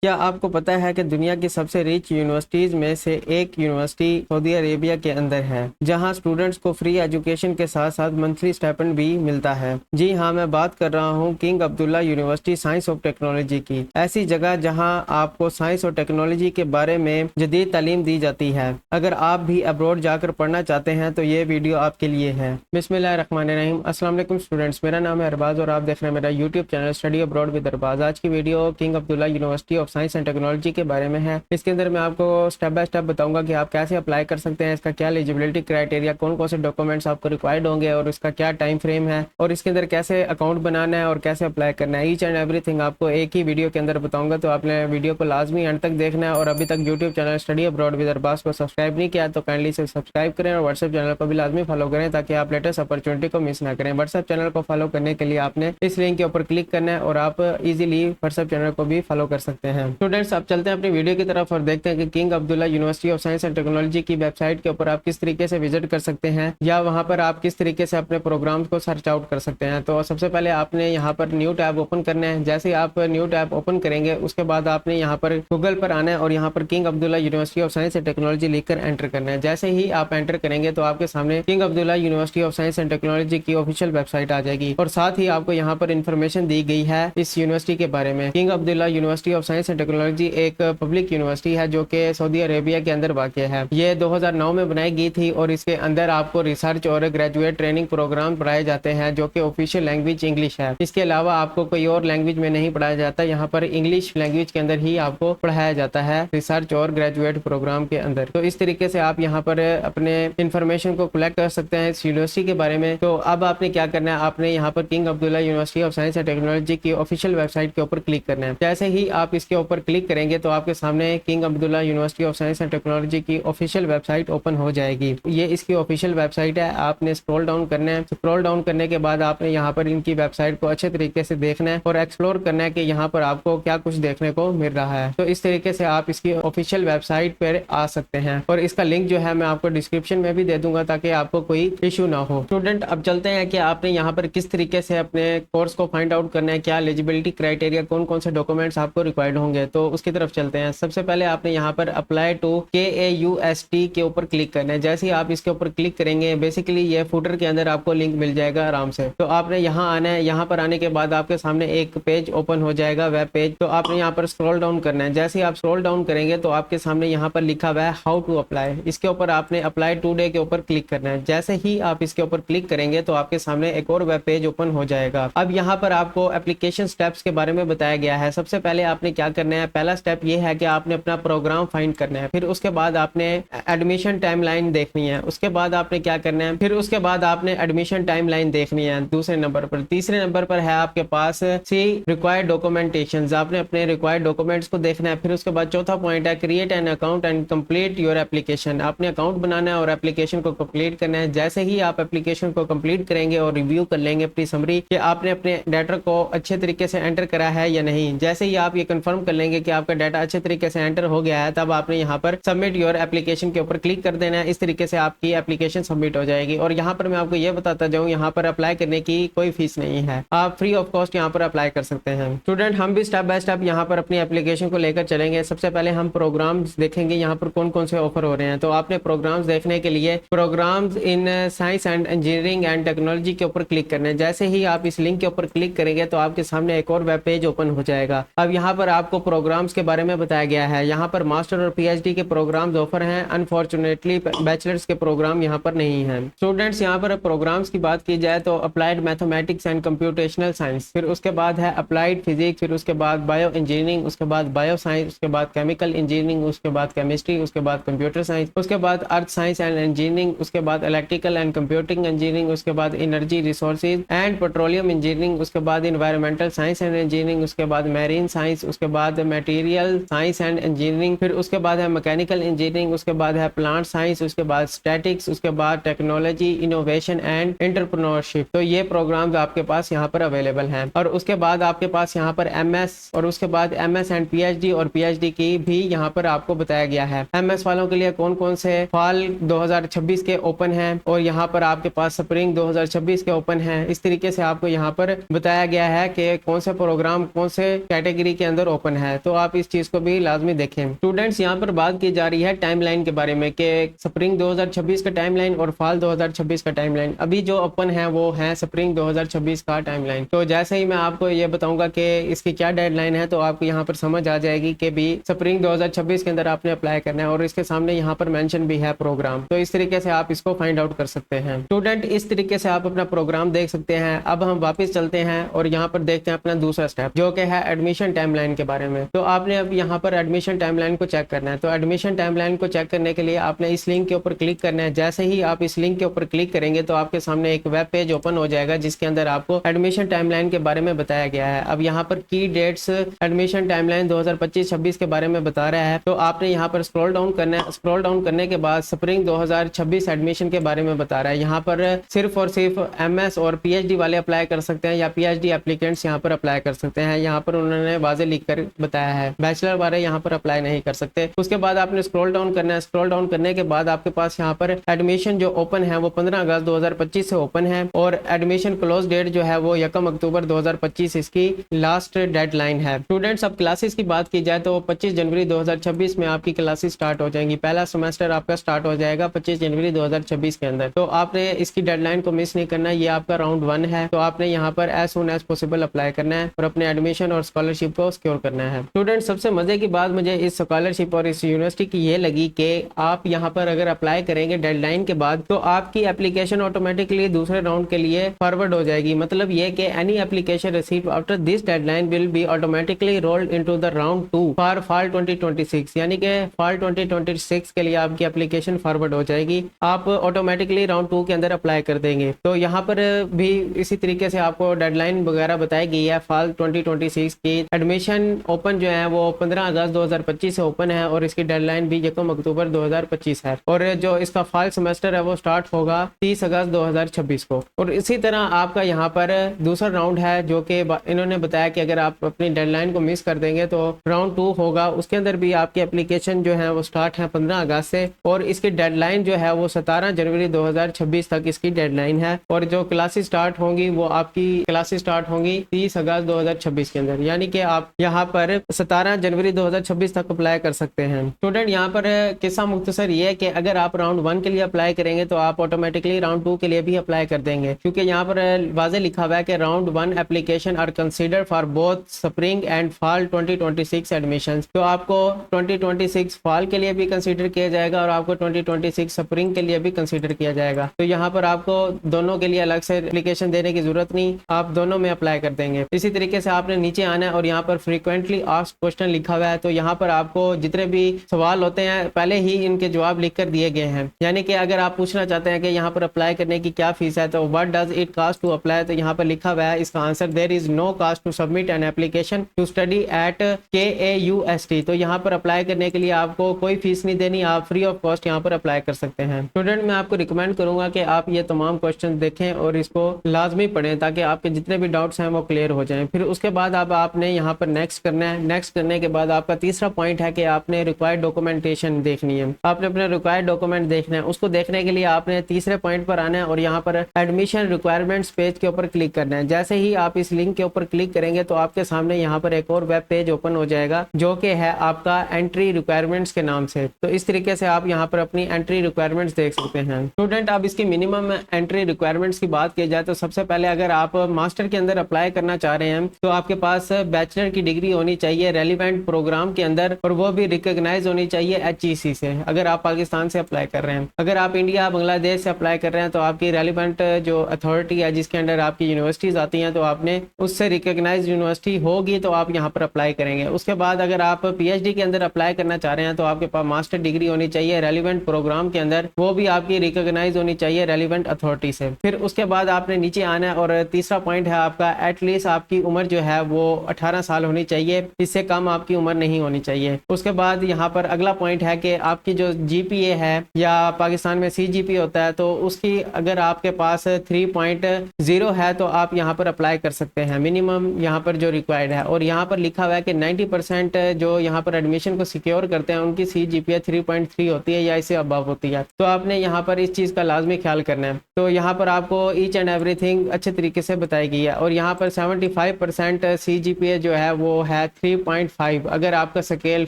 क्या आपको पता है कि दुनिया की सबसे रिच यूनिवर्सिटीज में से एक यूनिवर्सिटी सऊदी अरेबिया के अंदर है, जहां स्टूडेंट्स को फ्री एजुकेशन के साथ साथ मंथली स्टाइपेंड भी मिलता है। जी हाँ, मैं बात कर रहा हूँ किंग अब्दुल्ला यूनिवर्सिटी साइंस और टेक्नोलॉजी की। ऐसी जगह जहां आपको साइंस और टेक्नोलॉजी के बारे में जदीद तालीम दी जाती है। अगर आप भी अब्रॉड जाकर पढ़ना चाहते हैं तो ये वीडियो आपके लिए है। बिस्मिल्लाहिर्रहमानिर्रहीम। अस्सलाम वालेकुम स्टूडेंट्स, मेरा नाम है अरबाज और आप देख रहे हैं मेरा YouTube channel study abroad with Arbaz. आज की video King Abdullah University of Science and technology के बारे में है। इसके अंदर मैं आपको स्टेप बाय स्टेप बताऊंगा कि आप कैसे अप्लाई कर सकते हैं, इसका क्या एलिजिबिलिटी क्राइटेरिया, कौन कौन से डॉक्यूमेंट्स आपको रिक्वायर्ड होंगे और इसका क्या टाइम फ्रेम है, और इसके अंदर कैसे अकाउंट बनाना है और कैसे अप्लाई करना है। ईच एंड एवरीथिंग आपको एक ही वीडियो के अंदर बताऊंगा, तो आपने वीडियो को लाजमी एंड तक देखना है। और अभी तक YouTube channel study abroad with Arbaz को सब्सक्राइब नहीं किया तो काइंडली से सब्सक्राइब करें और व्हाट्सएप चैनल को भी लाजमी फॉलो करें ताकि आप लेटेस्ट अपॉर्चुनिटी को मिस ना करें। व्हाट्सएप चैनल को फॉलो करने के लिए आपने इस लिंक के ऊपर क्लिक करना है और आप इजीली व्हाट्सएप चैनल को भी फॉलो कर सकते हैं। स्टूडेंट्स, अब चलते हैं अपनी वीडियो की तरफ और देखते हैं कि king Abdullah University of Science and technology की वेबसाइट के ऊपर आप किस तरीके से विजिट कर सकते हैं या वहां पर आप किस तरीके से अपने प्रोग्राम्स को सर्च आउट कर सकते हैं। तो सबसे पहले आपने यहाँ पर न्यू टैब ओपन करना है। जैसे ही आप न्यू टैब ओपन करेंगे उसके बाद आपने यहाँ पर गूगल पर आना है और यहाँ पर king Abdullah University of Science and technology लिखकर एंटर करना है। जैसे ही आप एंटर करेंगे तो आपके सामने king Abdullah University of Science and technology की ऑफिशियल वेबसाइट आ जाएगी और साथ ही आपको यहाँ पर इन्फॉर्मेशन दी गई है इस यूनिवर्सिटी के बारे में। King Abdullah University of Science and technology एक पब्लिक यूनिवर्सिटी है जो कि सऊदी अरेबिया के अंदर वाक़ है। ये 2009 में बनाई गई थी और इसके अंदर आपको रिसर्च और ग्रेजुएट ट्रेनिंग प्रोग्राम पढ़ाए जाते हैं जो कि ऑफिशियल लैंग्वेज इंग्लिश है। इसके अलावा आपको कोई और लैंग्वेज में नहीं पढ़ाया जाता, यहाँ पर इंग्लिश लैंग्वेज के अंदर ही आपको पढ़ाया जाता है रिसर्च और ग्रेजुएट प्रोग्राम के अंदर। तो इस तरीके से आप यहाँ पर अपने इंफॉर्मेशन को कलेक्ट कर सकते हैं इस यूनिवर्सिटी के बारे में। तो अब आपने क्या करना है, आपने यहाँ पर king Abdullah University of Science and technology की ऑफिशियल वेबसाइट के ऊपर क्लिक करना है। जैसे ही आप इसके ऊपर क्लिक करेंगे तो आपके सामने king Abdullah University of Science and technology की ऑफिशियल वेबसाइट ओपन हो जाएगी। ये इसकी ऑफिशियल वेबसाइट है। आपने स्क्रॉल डाउन करना है। स्क्रॉल डाउन करने के बाद आपने यहाँ पर इनकी वेबसाइट को अच्छे तरीके से देखना है और एक्सप्लोर करना है कि यहाँ पर आपको क्या कुछ देखने को मिल रहा है। तो इस तरीके से आप इसकी ऑफिशियल वेबसाइट पर आ सकते हैं और इसका लिंक जो है मैं आपको डिस्क्रिप्शन में भी दे दूंगा ताकि आपको कोई इशू ना हो। स्टूडेंट, अब चलते हैं कि आपने यहाँ पर किस तरीके से अपने कोर्स को फाइंड आउट करना है, क्या एलिजिबिलिटी क्राइटेरिया, कौन कौन से डॉक्यूमेंट्स आपको रिक्वायर्ड होंगे। तो उसकी तरफ चलते हैं। सबसे पहले आपने यहाँ पर अप्लाई टू KAUST के ऊपर क्लिक करना है। जैसे ही आप इसके ऊपर क्लिक करेंगे बेसिकली ये फुटर के अंदर आपको लिंक मिल जाएगा आराम से। तो आपने यहाँ आना है। यहाँ पर आने के बाद आपके सामने एक पेज ओपन हो जाएगा, वेब पेज। तो आपने यहाँ पर स्क्रॉल डाउन करना है। जैसे ही आप स्क्रॉल डाउन करेंगे तो आपके सामने यहाँ पर लिखा हुआ है हाउ टू अप्लाई। इसके ऊपर आपने अप्लाई टुडे के ऊपर क्लिक करना है। जैसे ही आप इसके ऊपर क्लिक करेंगे तो आपके सामने एक और वेब पेज ओपन हो जाएगा। अब यहाँ पर आपको एप्लीकेशन स्टेप्स के बारे में बताया गया है। सबसे पहले आपने क्या करना है, पहला स्टेप ये है कि आपने अपना प्रोग्राम फाइंड करना है। फिर उसके बाद आपने एडमिशन टाइमलाइन देखनी है। उसके बाद आपने क्या करना है, फिर उसके बाद आपने एडमिशन टाइमलाइन देखनी है दूसरे नंबर पर। तीसरे नंबर पर है आपके पास सी रिक्वायर्ड डॉक्यूमेंटेशन। आपने अपने रिक्वायर्ड डॉक्यूमेंट्स को देखना है। फिर उसके बाद चौथा पॉइंट है create an account and complete your application. आपने अकाउंट बनाना है और एप्लीकेशन को कंप्लीट करना है। जैसे ही आप एप्लीकेशन को कंप्लीट करेंगे और रिव्यू कर लेंगे अपनी समरी कि आपने अपने डाटा को अच्छे तरीके से एंटर करा है या नहीं, जैसे ही आप ये कंफर्म कर लेंगे कि आपका डाटा अच्छे तरीके से एंटर हो गया है, तब आपने यहाँ पर सबमिट योर एप्लीकेशन के ऊपर क्लिक कर देना है। इस तरीके से आपकी एप्लीकेशन सबमिट हो जाएगी। और यहाँ पर मैं आपको ये बताता जाऊँ, यहाँ पर अप्लाई करने की कोई फीस नहीं है, आप फ्री ऑफ कॉस्ट यहाँ पर अप्लाई कर सकते हैं। स्टूडेंट, हम भी स्टेप बाय स्टेप यहाँ पर अपनी एप्लीकेशन को लेकर चलेंगे। सबसे पहले हम प्रोग्राम्स देखेंगे यहाँ पर कौन कौन से ऑफर हो रहे हैं। तो आपने प्रोग्राम्स देखने के लिए programmes in science and engineering and technology के ऊपर क्लिक करना है। जैसे ही आप इस लिंक के ऊपर क्लिक करेंगे तो आपके सामने एक और वेब पेज ओपन हो जाएगा। अब यहाँ पर आपको प्रोग्राम्स के बारे में बताया गया है। यहाँ पर मास्टर और PhD के प्रोग्राम्स ऑफर हैं। अनफॉर्चुनेटली बैचलर्स के प्रोग्राम यहाँ पर नहीं है। स्टूडेंट्स, यहाँ पर प्रोग्राम्स की बात की जाए तो applied mathematics and computational science, फिर उसके बाद है अप्लाइड फिजिक्स, फिर उसके बाद बायो इंजीनियरिंग, उसके बाद बायो साइंस, उसके बाद केमिकल इंजीनियरिंग, उसके बाद केमिस्ट्री, उसके बाद कंप्यूटर साइंस, उसके बाद अर्थ साइंस एंड इंजीनियरिंग, उसके बाद इलेक्ट्रिकल एंड कंप्यूटिंग इंजीनियरिंग, उसके बाद energy resources and petroleum engineering, उसके बाद इन्वायरमेंटल साइंस एंड इंजीनियरिंग, उसके बाद मैरीन साइंस, उसके बाद मटेरियल साइंस एंड इंजीनियरिंग, फिर उसके बाद है मैकेनिकल इंजीनियरिंग, उसके बाद है प्लांट साइंस, उसके बाद स्टैटिक्स, उसके बाद टेक्नोलॉजी इनोवेशन एंड एंटरप्रेन्योरशिप। तो ये प्रोग्राम्स आपके पास यहाँ पर अवेलेबल हैं। और उसके बाद आपके पास यहाँ पर MS और उसके बाद MS एंड PhD और PhD की भी यहाँ पर आपको बताया गया है। MS वालों के लिए कौन कौन से फॉल 2026 के ओपन हैं और यहाँ पर आपके पास स्प्रिंग 2026 के ओपन हैं। इस तरीके से आपको यहाँ पर बताया गया है कि कौन से प्रोग्राम कौन से कैटेगरी के अंदर ओपन ओपन है, तो आप इस चीज को भी लाजमी देखें। स्टूडेंट्स, यहाँ पर बात की जा रही है टाइमलाइन के बारे में कि स्प्रिंग 2026 का टाइमलाइन और फॉल 2026 का टाइमलाइन। अभी जो ओपन है वो है स्प्रिंग 2026 का टाइमलाइन। तो जैसे ही मैं आपको ये बताऊंगा कि इसकी क्या डेडलाइन है, तो आपको यहाँ पर समझ आ जाएगी कि भी स्प्रिंग 2026 के अंदर आपने अप्लाई करना है, और इसके सामने यहाँ पर मेंशन भी है प्रोग्राम। तो इस तरीके से आप इसको फाइंड आउट कर सकते हैं। स्टूडेंट, इस तरीके से आप अपना प्रोग्राम देख सकते हैं। अब हम वापस चलते हैं और यहाँ पर देखते हैं अपना दूसरा स्टेप, जो कि है एडमिशन टाइमलाइन के बारे में। तो आपने अब यहाँ पर एडमिशन टाइमलाइन को चेक करना है। तो एडमिशन टाइमलाइन को चेक करने के लिए आपने इस लिंक के ऊपर क्लिक करना है। जैसे ही आप इस लिंक के ऊपर क्लिक करेंगे तो आपके सामने एक वेब पेज ओपन हो जाएगा, जिसके अंदर आपको एडमिशन टाइमलाइन के बारे में बताया गया है। अब यहाँ पर की डेट्स एडमिशन टाइमलाइन 2025-26 के बारे में बता रहा है। तो आपने यहाँ पर स्क्रॉल डाउन करना है। स्क्रॉल डाउन करने के बाद स्प्रिंग 2026 एडमिशन के बारे में बता रहा है। यहाँ पर सिर्फ और सिर्फ एमएस और पीएचडी वाले अप्लाई कर सकते हैं, या पीएचडी एप्लीकेंट्स यहाँ पर अप्लाई कर सकते हैं। यहाँ पर उन्होंने वाजे लिख कर बताया है, बैचलर वाले यहाँ पर अप्लाई नहीं कर सकते। उसके बाद आपने स्क्रॉल डाउन करना है। स्क्रॉल डाउन करने के बाद आपके पास यहाँ पर एडमिशन जो ओपन है वो 15 अगस्त 2025 से ओपन है, और एडमिशन क्लोज डेट जो है वो 1 अक्टूबर 2025 इसकी लास्ट डेडलाइन है। स्टूडेंट्स, अब क्लासेस की बात की जाए तो 25 जनवरी 2026 में आपकी क्लासेस स्टार्ट हो जाएंगी। पहला सेमेस्टर आपका स्टार्ट हो जाएगा 25 जनवरी 2026 के अंदर। तो आपने इसकी डेडलाइन को मिस नहीं करना। ये आपका राउंड 1 है, तो आपने यहाँ पर as soon as possible apply करना है और अपने एडमिशन और स्कॉलरशिप को सिक्योर करना है। स्टूडेंट, सबसे मजे की बात मुझे इस स्कॉलरशिप और इस यूनिवर्सिटी की ये लगी कि आप यहाँ पर अगर अप्लाई करेंगे डेडलाइन के बाद, तो आपकी एप्लीकेशन ऑटोमेटिकली दूसरे राउंड के लिए फॉरवर्ड हो जाएगी। मतलब ये कि any application received after this deadline will be automatically rolled into the round 2 for fall 2026, यानी कि फॉल 2026 के लिए आपकी एप्लीकेशन फॉरवर्ड हो जाएगी। आप ऑटोमेटिकली राउंड 2 के अंदर अप्लाई कर देंगे। तो यहाँ पर भी इसी तरीके से आपको डेडलाइन वगैरह बताई गई है। फॉल 2026 की एडमिशन ओपन जो है वो 15 अगस्त 2025 से ओपन है, और इसकी डेडलाइन भी 1 अक्टूबर 2025 है, और जो इसका फॉल सेमेस्टर है वो स्टार्ट होगा 30 अगस्त 2026 को। और इसी तरह आपका यहाँ पर दूसरा राउंड है, जो कि इन्होंने बताया कि अगर आप अपनी डेडलाइन को मिस कर देंगे तो राउंड 2 होगा। उसके अंदर भी आपकी एप्लीकेशन जो है वो स्टार्ट है 15 अगस्त से, और इसकी डेडलाइन जो है वो 17 जनवरी 2026 तक इसकी डेडलाइन है। और जो क्लासेस स्टार्ट होंगी वो आपकी क्लासेस स्टार्ट होंगी 30 अगस्त 2026 के अंदर, यानी कि आप यहाँ पर 17 जनवरी 2026 तक अप्लाई कर सकते हैं। स्टूडेंट, यहाँ पर किस्सा मुख्तसर ये है कि अगर आप राउंड 1 के लिए अप्लाई करेंगे तो आप ऑटोमेटिकली राउंड 2 के लिए भी अप्लाई कर देंगे, क्योंकि यहाँ पर वाज़े लिखा हुआ है कि round 1 application are consider for both spring and fall 2026 admissions. तो आपको 2026 फॉल के लिए भी कंसीडर किया जाएगा और आपको 2026 स्प्रिंग के लिए भी कंसीडर किया जाएगा। तो यहाँ पर आपको दोनों के लिए अलग से एप्लीकेशन देने की जरूरत नहीं, आप दोनों में अप्लाई कर देंगे। इसी तरीके से आपने नीचे आना है और यहाँ पर फ्रीक्वेंटली आस्क्ड क्वेश्चन लिखा हुआ है। तो यहाँ पर आपको जितने भी सवाल होते हैं पहले ही इनके जवाब लिख कर दिए गए हैं, यानी कि अगर आप पूछना चाहते हैं कि यहाँ पर अप्लाई करने की क्या फीस है, तो what does it cost to apply, तो यहाँ पर लिखा हुआ है इसका answer, there is no cost to submit an application to study at KAUST। तो यहाँ पर अप्लाई करने के लिए आपको कोई फीस नहीं देनी, आप फ्री ऑफ कॉस्ट यहाँ पर अप्लाई कर सकते हैं। स्टूडेंट, मैं आपको रिकमेंड करूंगा कि आप ये तमाम क्वेश्चन देखें और इसको लाजमी पढ़ें, ताकि आपके जितने भी डाउट्स हैं वो क्लियर हो जाएं। फिर उसके बाद आपने यहाँ पर नेक्स्ट करना है। नेक्स्ट करने के बाद आपका तीसरा पॉइंट है कि आपने रिक्वायर्ड डॉक्यूमेंटेशन देखनी है। आपने अपने रिक्वायर्ड डॉक्यूमेंट देखना है। उसको देखने के लिए आपने तीसरे पॉइंट पर आना है और यहाँ पर एडमिशन रिक्वायरमेंट्स पेज के ऊपर क्लिक करना है। जैसे ही आप इस लिंक के ऊपर क्लिक करेंगे तो आपके सामने यहाँ पर एक और वेब पेज ओपन हो जाएगा, जो कि है आपका एंट्री रिक्वायरमेंट्स के नाम से। तो इस तरीके से आप यहाँ पर अपनी एंट्री रिक्वायरमेंट्स देख सकते हैं। स्टूडेंट, अब इसकी मिनिमम एंट्री रिक्वायरमेंट्स की बात की जाए तो सबसे पहले अगर आप मास्टर के अंदर अप्लाई करना चाह रहे हैं तो आपके पास बैचलर की डिग्री होनी चाहिए रेलिवेंट प्रोग्राम के अंदर, और वो भी रिकॉग्नाइज होनी चाहिए HEC से, अगर आप पाकिस्तान से अप्लाई कर रहे हैं। अगर आप इंडिया बांग्लादेश से अप्लाई कर रहे हैं तो आपकी रेलिवेंट जो अथॉरिटी है जिसके अंडर आपकी यूनिवर्सिटीज आती हैं, तो आपने उससे रिकॉग्नाइज यूनिवर्सिटी होगी तो आप यहाँ पर अप्लाई करेंगे। उसके बाद अगर आप PhD के अंदर अप्लाई करना चाह रहे हैं तो आपके पास मास्टर डिग्री होनी चाहिए रेलिवेंट प्रोग्राम के अंदर, वो भी आपकी रिकॉग्नाइज होनी चाहिए रेलिवेंट अथॉरिटी से। फिर उसके बाद आपने नीचे आना है और तीसरा पॉइंट है आपका एटलीस्ट आपकी उम्र जो है वो 18 साल होनी चाहिए, इससे कम आपकी उम्र नहीं होनी चाहिए। उसके बाद यहाँ पर अगला पॉइंट है कि आपकी जो GPA है या पाकिस्तान में CGPA होता है, तो उसकी अगर आपके पास 3.0 है तो आप यहाँ पर अप्लाई कर सकते हैं, मिनिमम यहाँ पर जो रिक्वायर्ड है। और यहाँ पर लिखा हुआ है कि 90% जो यहाँ पर एडमिशन को सिक्योर करते हैं उनकी CGPA 3.3 होती है या इससे अबव होती है। तो आपने यहाँ पर इस चीज़ का लाजमी ख्याल करना है। तो यहाँ पर आपको ईच एंड एवरीथिंग अच्छे तरीके से बताई गई है। और यहाँ पर 75% CGPA जो है वो है है 3.5, अगर आपका स्केल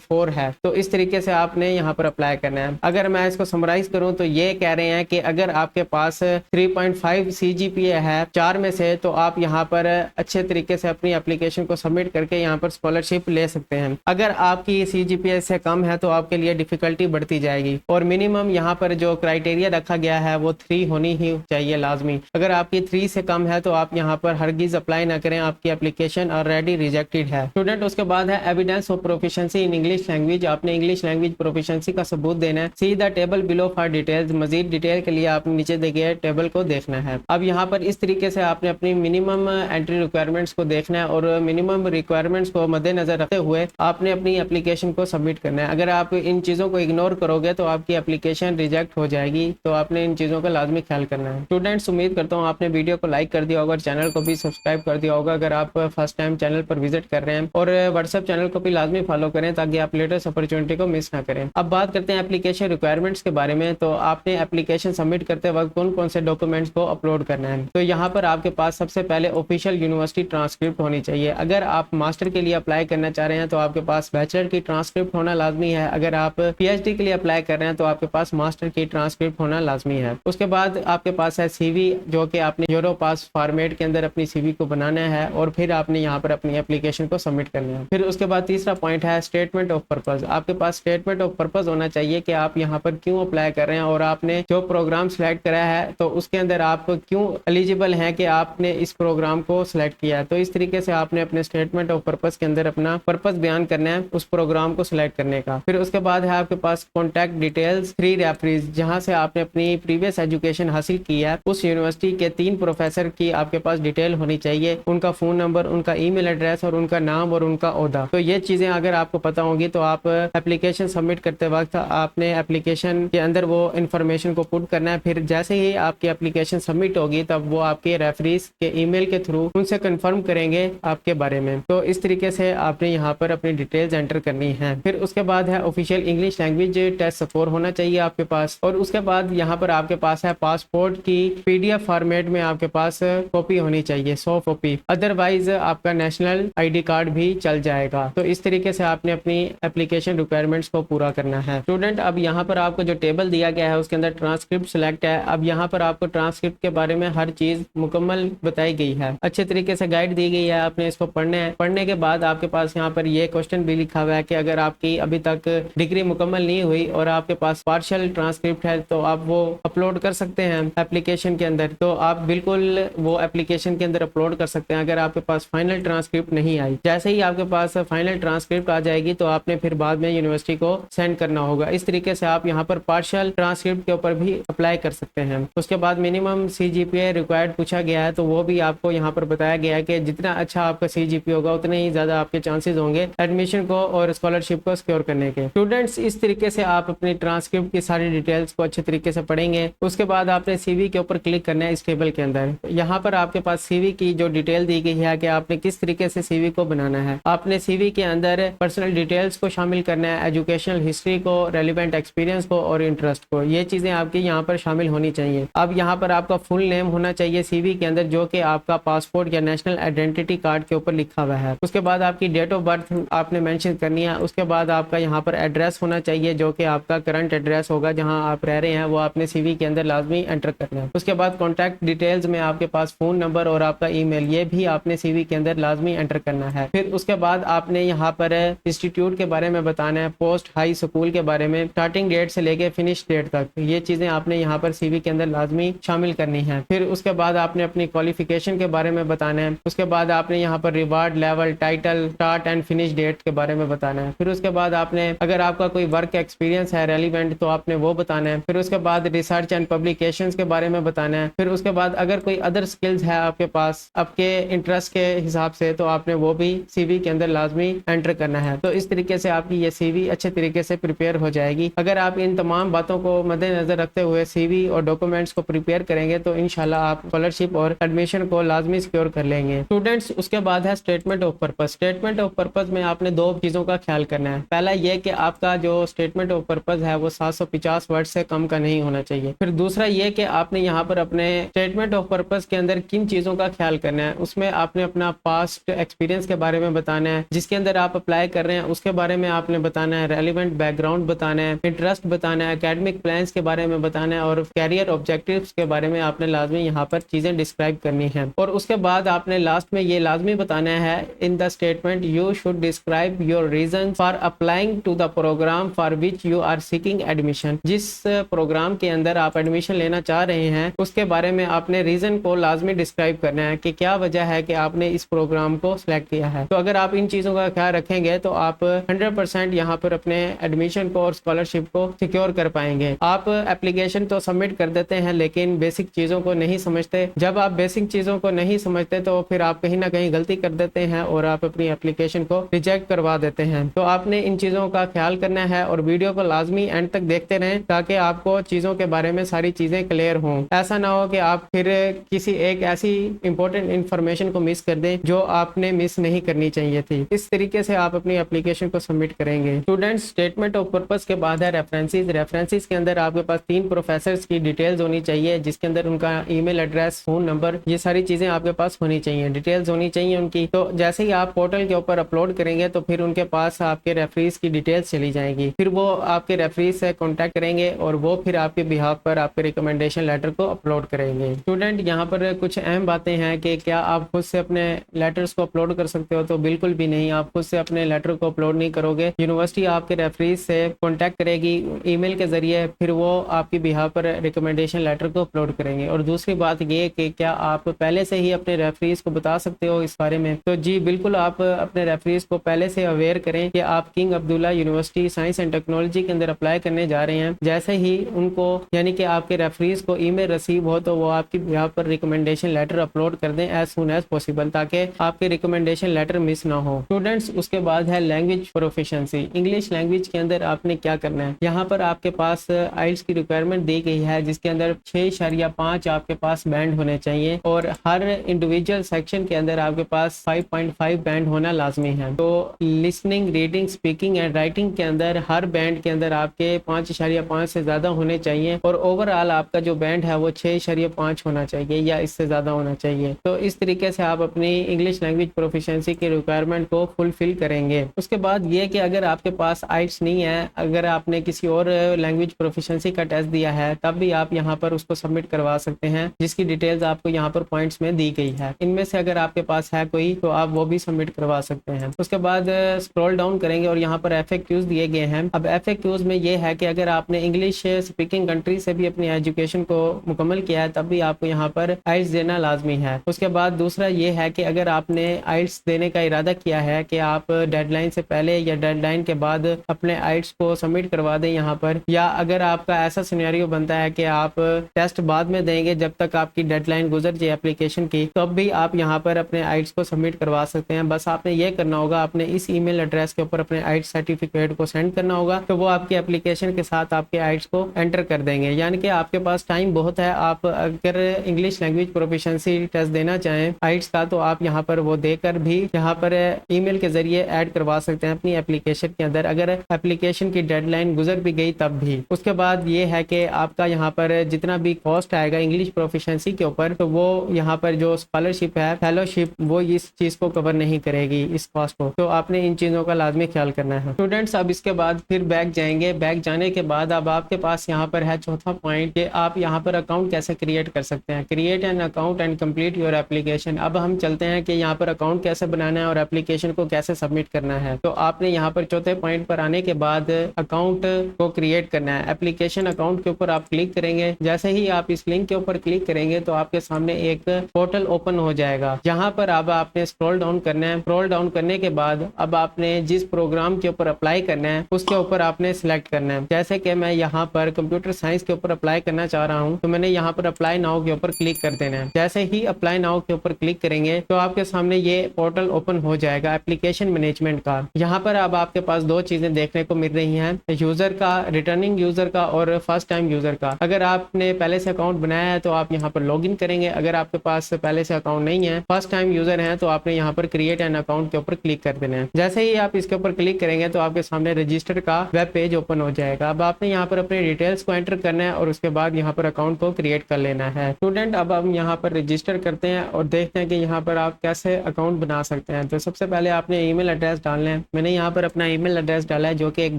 4 है तो इस तरीके से आपने यहाँ पर अप्लाई करना है। अगर मैं इसको समराइज करूँ तो ये कह रहे हैं कि अगर आपके पास 3.5 CGPA है 4 में से, तो आप यहाँ पर अच्छे तरीके से अपनी एप्लीकेशन को सबमिट करके यहाँ पर स्कॉलरशिप ले सकते हैं। अगर आपकी CGPA से कम है तो आपके लिए डिफिकल्टी बढ़ती जाएगी, और मिनिमम यहाँ पर जो क्राइटेरिया रखा गया है वो 3 होनी ही चाहिए लाजमी। अगर आपकी 3 से कम है तो आप यहाँ पर हरगिज अप्लाई ना करें, आपकी एप्लीकेशन ऑलरेडी रिजेक्टेड है। स्टूडेंट, उसके बाद है evidence of proficiency in English language. आपने इंग्लिश लैंग्वेज प्रोफिशिएंसी का सबूत देना है। See the table below for details. मजीद डिटेल के लिए आपने नीचे दिए गए टेबल को देखना है। अब यहाँ पर इस तरीके से आपने अपनी मिनिमम एंट्री रिक्वायरमेंट्स को देखना है, और मिनिमम रिक्वायरमेंट्स को मद्देनजर रखते हुए आपने अपनी एप्लीकेशन को सबमिट करना है। अगर आप इन चीज़ों को इग्नोर करोगे तो आपकी एप्लीकेशन रिजेक्ट हो जाएगी, तो आपने इन चीज़ों का लाजमी ख्याल करना है। स्टूडेंट्स, उम्मीद करता हूँ आपने वीडियो को लाइक कर दिया होगा और चैनल को भी सब्सक्राइब कर दिया होगा अगर आप फर्स्ट टाइम चैनल पर विजिट कर रहे हैं, और व्हाट्सएप चैनल को भी लाजमी फॉलो करें ताकि आप लेटेस्ट अपॉर्चुनिटी को मिस ना करें। अब बात करते हैं एप्लीकेशन रिक्वायरमेंट्स के बारे में। तो आपने एप्लीकेशन सबमिट करते वक्त कौन कौन से डॉक्यूमेंट्स को अपलोड करना है। तो यहाँ पर आपके पास सबसे पहले ऑफिशियल यूनिवर्सिटी ट्रांसक्रिप्ट होनी चाहिए। अगर आप मास्टर के लिए अप्लाई करना चाह रहे हैं तो आपके पास बैचलर की ट्रांसक्रिप्ट होना लाजमी है। अगर आप PhD के लिए अप्लाई कर रहे हैं तो आपके पास मास्टर की ट्रांसक्रिप्ट होना लाजमी है। उसके बाद आपके पास है CV, जो कि आपने यूरोपास फॉर्मेट के अंदर अपनी CV को बनाना है, और फिर आपने यहाँ पर अपनी एप्लीकेशन को सबमिट करना है। फिर उसके बाद तीसरा पॉइंट है स्टेटमेंट ऑफ पर्पस। आपके पास स्टेटमेंट ऑफ पर्पस होना चाहिए कि आप यहाँ पर क्यों अप्लाई कर रहे हैं, और आपने जो प्रोग्राम सेलेक्ट करा है तो उसके अंदर आप क्यों एलिजिबल हैं कि आपने इस प्रोग्राम को सिलेक्ट किया है। तो इस तरीके से आपने अपने स्टेटमेंट ऑफ पर्पस के अंदर अपना पर्पस बयान करना है उस प्रोग्राम को सिलेक्ट करने का। फिर उसके बाद है आपके पास कॉन्टैक्ट डिटेल्स 3 रेफरेंस, जहां से आपने अपनी प्रीवियस एजुकेशन हासिल की है उस यूनिवर्सिटी के 3 प्रोफेसर की आपके पास डिटेल होनी चाहिए, उनका फोन नंबर, उनका ईमेल एड्रेस और उनका नाम और उनका ओहदा। तो ये चीजें अगर आपको पता होंगी तो आप एप्लीकेशन सबमिट करते वक्त आपने एप्लीकेशन के अंदर वो इन्फॉर्मेशन को पुट करना है। फिर जैसे ही आपकी एप्लीकेशन सबमिट होगी तब वो आपके रेफरीज के ईमेल के थ्रू उनसे कंफर्म करेंगे आपके बारे में। तो इस तरीके से आपने यहाँ पर अपनी डिटेल्स एंटर करनी है। फिर उसके बाद है official English language test score होना चाहिए आपके पास, और उसके बाद यहाँ पर आपके पास है पासपोर्ट की PDF फॉर्मेट में आपके पास कॉपी होनी चाहिए 100 कॉपी, अदरवाइज आपका नेशनल ID कार्ड भी चल जाएगा। तो इस तरीके से आपने अपनी एप्लीकेशन रिक्वायरमेंट्स को पूरा करना है। स्टूडेंट, अब यहाँ पर आपको जो टेबल दिया गया है उसके अंदर ट्रांसक्रिप्ट सिलेक्ट है। अब यहाँ पर आपको ट्रांसक्रिप्ट के बारे में हर चीज मुकम्मल बताई गई है, अच्छे तरीके से गाइड दी गई है, आपने इसको पढ़ना है। पढ़ने के बाद आपके पास यहाँ पर ये क्वेश्चन भी लिखा हुआ है कि अगर आपकी अभी तक डिग्री मुकम्मल नहीं हुई और आपके पास पार्शियल ट्रांसक्रिप्ट है तो आप वो अपलोड कर सकते हैं एप्लीकेशन के अंदर। तो आप बिल्कुल वो एप्लीकेशन के अंदर अपलोड कर सकते हैं अगर आपके पास फाइनल ट्रांसक्रिप्ट नहीं आई। जैसे ही आपके पास फाइनल ट्रांसक्रिप्ट आ जाएगी तो आपने फिर बाद में यूनिवर्सिटी को सेंड करना होगा। इस तरीके से आप यहाँ पर पार्शियल ट्रांसक्रिप्ट के ऊपर भी अप्लाई कर सकते हैं। उसके बाद मिनिमम CGPA रिक्वायर्ड पूछा गया है, तो वो भी आपको यहाँ पर बताया गया है कि जितना अच्छा आपका CGPA होगा उतने ही ज्यादा आपके चांसेस होंगे एडमिशन को और स्कॉलरशिप को सिक्योर करने के। स्टूडेंट्स, इस तरीके से आप अपनी ट्रांसक्रिप्ट की सारी डिटेल्स को अच्छे तरीके से पढ़ेंगे। उसके बाद आपने CV के ऊपर क्लिक करना है इस टेबल के अंदर। यहाँ पर आपके पास CV की जो डिटेल दी गई है कि आपने किस तरीके से CV को बनाना है। आपने CV के अंदर पर्सनल डिटेल्स को शामिल करना है, एजुकेशनल हिस्ट्री को, रेलिवेंट एक्सपीरियंस को और इंटरेस्ट को। ये चीजें आपकी यहाँ पर शामिल होनी चाहिए। अब यहाँ पर आपका फुल नेम होना चाहिए CV के अंदर, जो कि आपका पासपोर्ट या नेशनल आइडेंटिटी कार्ड के ऊपर लिखा हुआ है। उसके बाद आपकी डेट ऑफ बर्थ आपने मेंशन करनी है। उसके बाद आपका यहाँ पर एड्रेस होना चाहिए जो कि आपका करंट एड्रेस होगा, जहाँ आप रह रहे हैं वो आपने CV के अंदर लाजमी एंटर करना है। उसके बाद कॉन्टैक्ट डिटेल्स में आपके पास फोन नंबर और आपका ईमेल, ये भी आपने CV के अंदर लाजमी एंटर करना है। फिर उसके बाद आपने यहाँ पर इंस्टीट्यूट के बारे में बताना है, पोस्ट हाई स्कूल के बारे में, स्टार्टिंग डेट से लेके फिनिश डेट तक, ये चीजें आपने यहाँ पर CV के अंदर लाजमी शामिल करनी है। फिर उसके बाद आपने अपनी क्वालिफिकेशन के बारे में बताना है। उसके बाद आपने यहाँ पर reward level, title, start and finish date के बारे में बताना है। फिर उसके बाद आपने अगर आपका कोई वर्क एक्सपीरियंस है रेलिवेंट तो आपने वो बताना है। फिर उसके बाद रिसर्च एंड पब्लिकेशंस के बारे में बताना है। फिर उसके बाद अगर कोई अदर स्किल्स है आपके पास आपके इंटरेस्ट के हिसाब से तो आपने वो भी CV के अंदर लाजमी एंटर करना है। तो इस तरीके से आपकी ये CV अच्छे तरीके से प्रिपेयर हो जाएगी। अगर आप इन तमाम बातों को मद्देनजर रखते हुए CV और डॉक्यूमेंट्स को प्रिपेयर करेंगे तो इंशाल्लाह आप स्कॉलरशिप और एडमिशन को लाजमी सिक्योर कर लेंगे। स्टूडेंट्स, उसके बाद है statement of purpose. Statement of purpose में आपने 2 चीजों का ख्याल करना है। पहला ये कि आपका जो स्टेटमेंट ऑफ पर्पस है वो 750 वर्ड से कम का नहीं होना चाहिए। फिर दूसरा ये कि आपने यहाँ पर अपने स्टेटमेंट ऑफ पर्पस के अंदर किन चीजों का ख्याल करना है, उसमें आपने अपना पास्ट एक्सपीरियंस के बारे में बताना है, जिसके अंदर आप अप्लाई कर रहे हैं उसके बारे में आपने बताना है, रेलिवेंट बैकग्राउंड बताना है, इंटरेस्ट बताना है, एकेडमिक प्लान्स के बारे में बताना है और कैरियर ऑब्जेक्टिव्स के बारे में आपने लाजमी यहाँ पर चीज़ें डिस्क्राइब करनी है। और उसके बाद आपने लास्ट में ये लाजमी बताना है, in the statement you should describe your reason for applying to the programme for which you are seeking admission. जिस प्रोग्राम के अंदर आप एडमिशन लेना चाह रहे हैं उसके बारे में आपने रीजन को लाजमी डिस्क्राइब करना है कि क्या वजह है कि आपने इस प्रोग्राम को सिलेक्ट किया है। तो अगर आप इन चीज़ों का ख्याल रखेंगे तो आप 100% यहाँ पर अपने एडमिशन को और स्कॉलरशिप को सिक्योर कर पाएंगे। आप एप्लीकेशन तो सबमिट कर देते हैं लेकिन बेसिक चीज़ों को नहीं समझते। जब आप बेसिक चीज़ों को नहीं समझते तो फिर आप कहीं ना कहीं गलती कर देते हैं और आप अपनी एप्लीकेशन को रिजेक्ट करवा देते हैं। तो आपने इन चीज़ों का ख्याल करना है और वीडियो को लाजमी एंड तक देखते रहें ताकि आपको चीज़ों के बारे में सारी चीज़ें क्लियर हों। ऐसा ना हो कि आप फिर किसी एक ऐसी इंपॉर्टेंट इंफॉर्मेशन को मिस कर दें जो आपने मिस नहीं करनी चाहिए थी। इस तरीके से आप अपनी एप्लीकेशन को सबमिट करेंगे। स्टूडेंट्स, स्टेटमेंट ऑफ पर्पस के बाद है रेफरेंसेस। रेफरेंसेस के अंदर आपके पास 3 प्रोफेसर्स की डिटेल्स होनी चाहिए, जिसके अंदर उनका ईमेल एड्रेस, फोन नंबर, ये सारी चीज़ें आपके पास होनी चाहिए, डिटेल्स होनी चाहिए उनकी। तो जैसे ही आप पोर्टल के ऊपर अपलोड करेंगे तो फिर उनके पास आपके रेफरीज की डिटेल्स चली जाएंगी। फिर वो आपके रेफरीज से कॉन्टैक्ट करेंगे और वो फिर आपके बिहाफ पर आपके रिकमेंडेशन लेटर को अपलोड करेंगे। स्टूडेंट, यहाँ पर कुछ अहम बातें हैं कि क्या आप खुद से अपने लेटर्स को अपलोड कर सकते हो? तो बिल्कुल भी नहीं, आप खुद से अपने लेटर को अपलोड नहीं करोगे। यूनिवर्सिटी आपके रेफरीज से कॉन्टैक्ट करेगी ईमेल के जरिए, फिर वो आपकी बिहाफ पर रिकमेंडेशन लेटर को अपलोड करेंगे। और दूसरी बात ये कि क्या आप पहले से ही अपने रेफरीज को बता सकते हो इस बारे में? तो जी बिल्कुल, आप अपने रेफरीज को पहले से अवेयर करें कि आप king Abdullah university science and technology के अंदर अप्लाई करने जा रहे हैं। जैसे ही उनको यानी कि आपके रेफरीज को ईमेल रिसीव हो तो वो आपकी बिहाफ पर रिकमेंडेशन लेटर अपलोड कर दें एज सुन एज पॉसिबल, ताकि आपके रिकमेंडेशन लेटर मिस ना हो। स्टूडेंट्स, उसके बाद है लैंग्वेज प्रोफिशिएंसी। इंग्लिश लैंग्वेज के अंदर आपने क्या करना है? यहाँ पर आपके पास आइल्स की रिक्वायरमेंट दी गई है, जिसके अंदर 6.5 आपके पास बैंड होने चाहिए और हर इंडिविजुअल सेक्शन के अंदर आपके पास 5.5 बैंड होना लाजमी है। तो listening, reading, speaking and writing के अंदर हर बैंड के अंदर आपके 5.5 से ज़्यादा होने चाहिए और ओवरऑल आपका जो बैंड है वो 6.5 होना चाहिए या इससे ज़्यादा होना चाहिए। तो इस तरीके से आप अपनी इंग्लिश लैंग्वेज प्रोफिशिएंसी की रिक्वायरमेंट को फुलफिल करेंगे। उसके बाद ये कि अगर आपके पास आइल्स नहीं है, अगर आपने किसी और लैंग्वेज प्रोफिशिएंसी का टेस्ट दिया है, तब भी आप यहाँ पर उसको सबमिट करवा सकते हैं, जिसकी डिटेल्स आपको यहाँ पर पॉइंट्स में दी गई है। इनमें से अगर आपके पास है कोई तो आप वो भी सबमिट करवा सकते हैं। उसके बाद स्क्रॉल डाउन करेंगे और यहाँ पर FAQs दिए गए हैं। अब FAQs में ये है कि अगर आपने इंग्लिश स्पीकिंग कंट्री से भी अपनी एजुकेशन को मुकम्मल किया है तब भी आपको यहाँ पर आइल्स देना लाजमी है। उसके बाद दूसरा ये है कि अगर आपने आइल्स देने का इरादा किया है कि आप डेडलाइन से पहले या डेडलाइन के बाद अपने आइल्स को सबमिट करवा दें यहाँ पर, या अगर आपका ऐसा सिनेरियो बनता है कि आप टेस्ट बाद में देंगे जब तक आपकी डेडलाइन गुजर जाए एप्लीकेशन की, तब भी आप यहाँ पर अपने आइल्स को सबमिट करवा सकते हैं। बस आपने ये करना होगा, अपने इस ईमेल एड्रेस के ऊपर अपने आइल्स सर्टिफिकेट को सेंड करना होगा, तो वो आपकी एप्लीकेशन के साथ आपके आइल्स को एंटर कर देंगे। यानी कि आपके पास टाइम बहुत है। आप अगर इंग्लिश लैंग्वेज प्रोफिशिएंसी टेस्ट देना चाहें आइल्स का तो आप यहाँ पर वो देकर भी यहाँ पर ईमेल के जरिए ऐड करवा सकते हैं अपनी एप्लीकेशन के अंदर, अगर एप्लीकेशन की डेडलाइन गुजर भी गई तब भी। उसके बाद ये है कि आपका यहाँ पर जितना भी कॉस्ट आएगा इंग्लिश प्रोफिशिएंसी के ऊपर, तो वो यहाँ पर जो स्कॉलरशिप है, फेलोशिप, वो इस चीज़ को कवर नहीं करेगी, इस कॉस्ट को। तो आपने इन चीज़ों का लाजमी ख्याल करना है। स्टूडेंट्स, अब इसके बाद फिर बैक जाएंगे। बैक जाने के बाद अब आपके पास यहाँ पर है चौथा पॉइंट कि आप यहाँ पर अकाउंट कैसे क्रिएट कर सकते हैं। Create an account and complete your application. अब हम चलते हैं कि यहाँ पर अकाउंट कैसे बनाना है और एप्लीकेशन को कैसे सबमिट करना है। तो आपने यहाँ पर चौथे पॉइंट पर आने के बाद अकाउंट को क्रिएट करना है। एप्लीकेशन अकाउंट के ऊपर आप क्लिक करेंगे। जैसे ही आप इस लिंक के ऊपर क्लिक करेंगे तो आपके सामने एक पोर्टल ओपन हो जाएगा। यहाँ पर अब आपने स्क्रॉल डाउन करना है। स्क्रॉल डाउन करने के बाद अब आपने जिस प्रोग्राम के ऊपर अप्लाई करना है उसके ऊपर आपने सिलेक्ट करना है। जैसे कि मैं यहाँ पर कंप्यूटर साइंस के ऊपर अप्लाई करना चाह रहा हूँ, तो मैंने यहाँ पर अप्लाई नाउ के ऊपर क्लिक कर देना है। जैसे ही अप्लाई नाउ के ऊपर क्लिक करेंगे तो आपके सामने ये पोर्टल ओपन हो जाएगा एप्लीकेशन मैनेजमेंट का। यहाँ पर अब आपके पास दो चीजें देखने को मिल रही हैं, यूजर का, रिटर्निंग यूजर का और फर्स्ट टाइम यूजर का। अगर आपने पहले से अकाउंट बनाया है तो आप यहाँ पर लॉगिन करेंगे। अगर आपके पास पहले से अकाउंट नहीं है, फर्स्ट टाइम यूजर है, तो आपने यहाँ पर क्रिएट एन अकाउंट के ऊपर क्लिक कर देना है। जैसे ही आप इसके ऊपर क्लिक करेंगे तो आपके सामने रजिस्टर का वेब पेज ओपन हो जाएगा। अब आपने यहाँ पर अपने डिटेल्स को एंटर करना है और उसके बाद यहाँ पर अकाउंट को क्रिएट कर लेना है। स्टूडेंट, अब हम यहाँ पर रजिस्टर करते हैं और देखते हैं कि यहाँ पर आप कैसे अकाउंट बना सकते हैं। तो सबसे पहले आपने ईमेल एड्रेस डालना है। मैंने यहाँ पर अपना ईमेल एड्रेस डाला है जो कि एक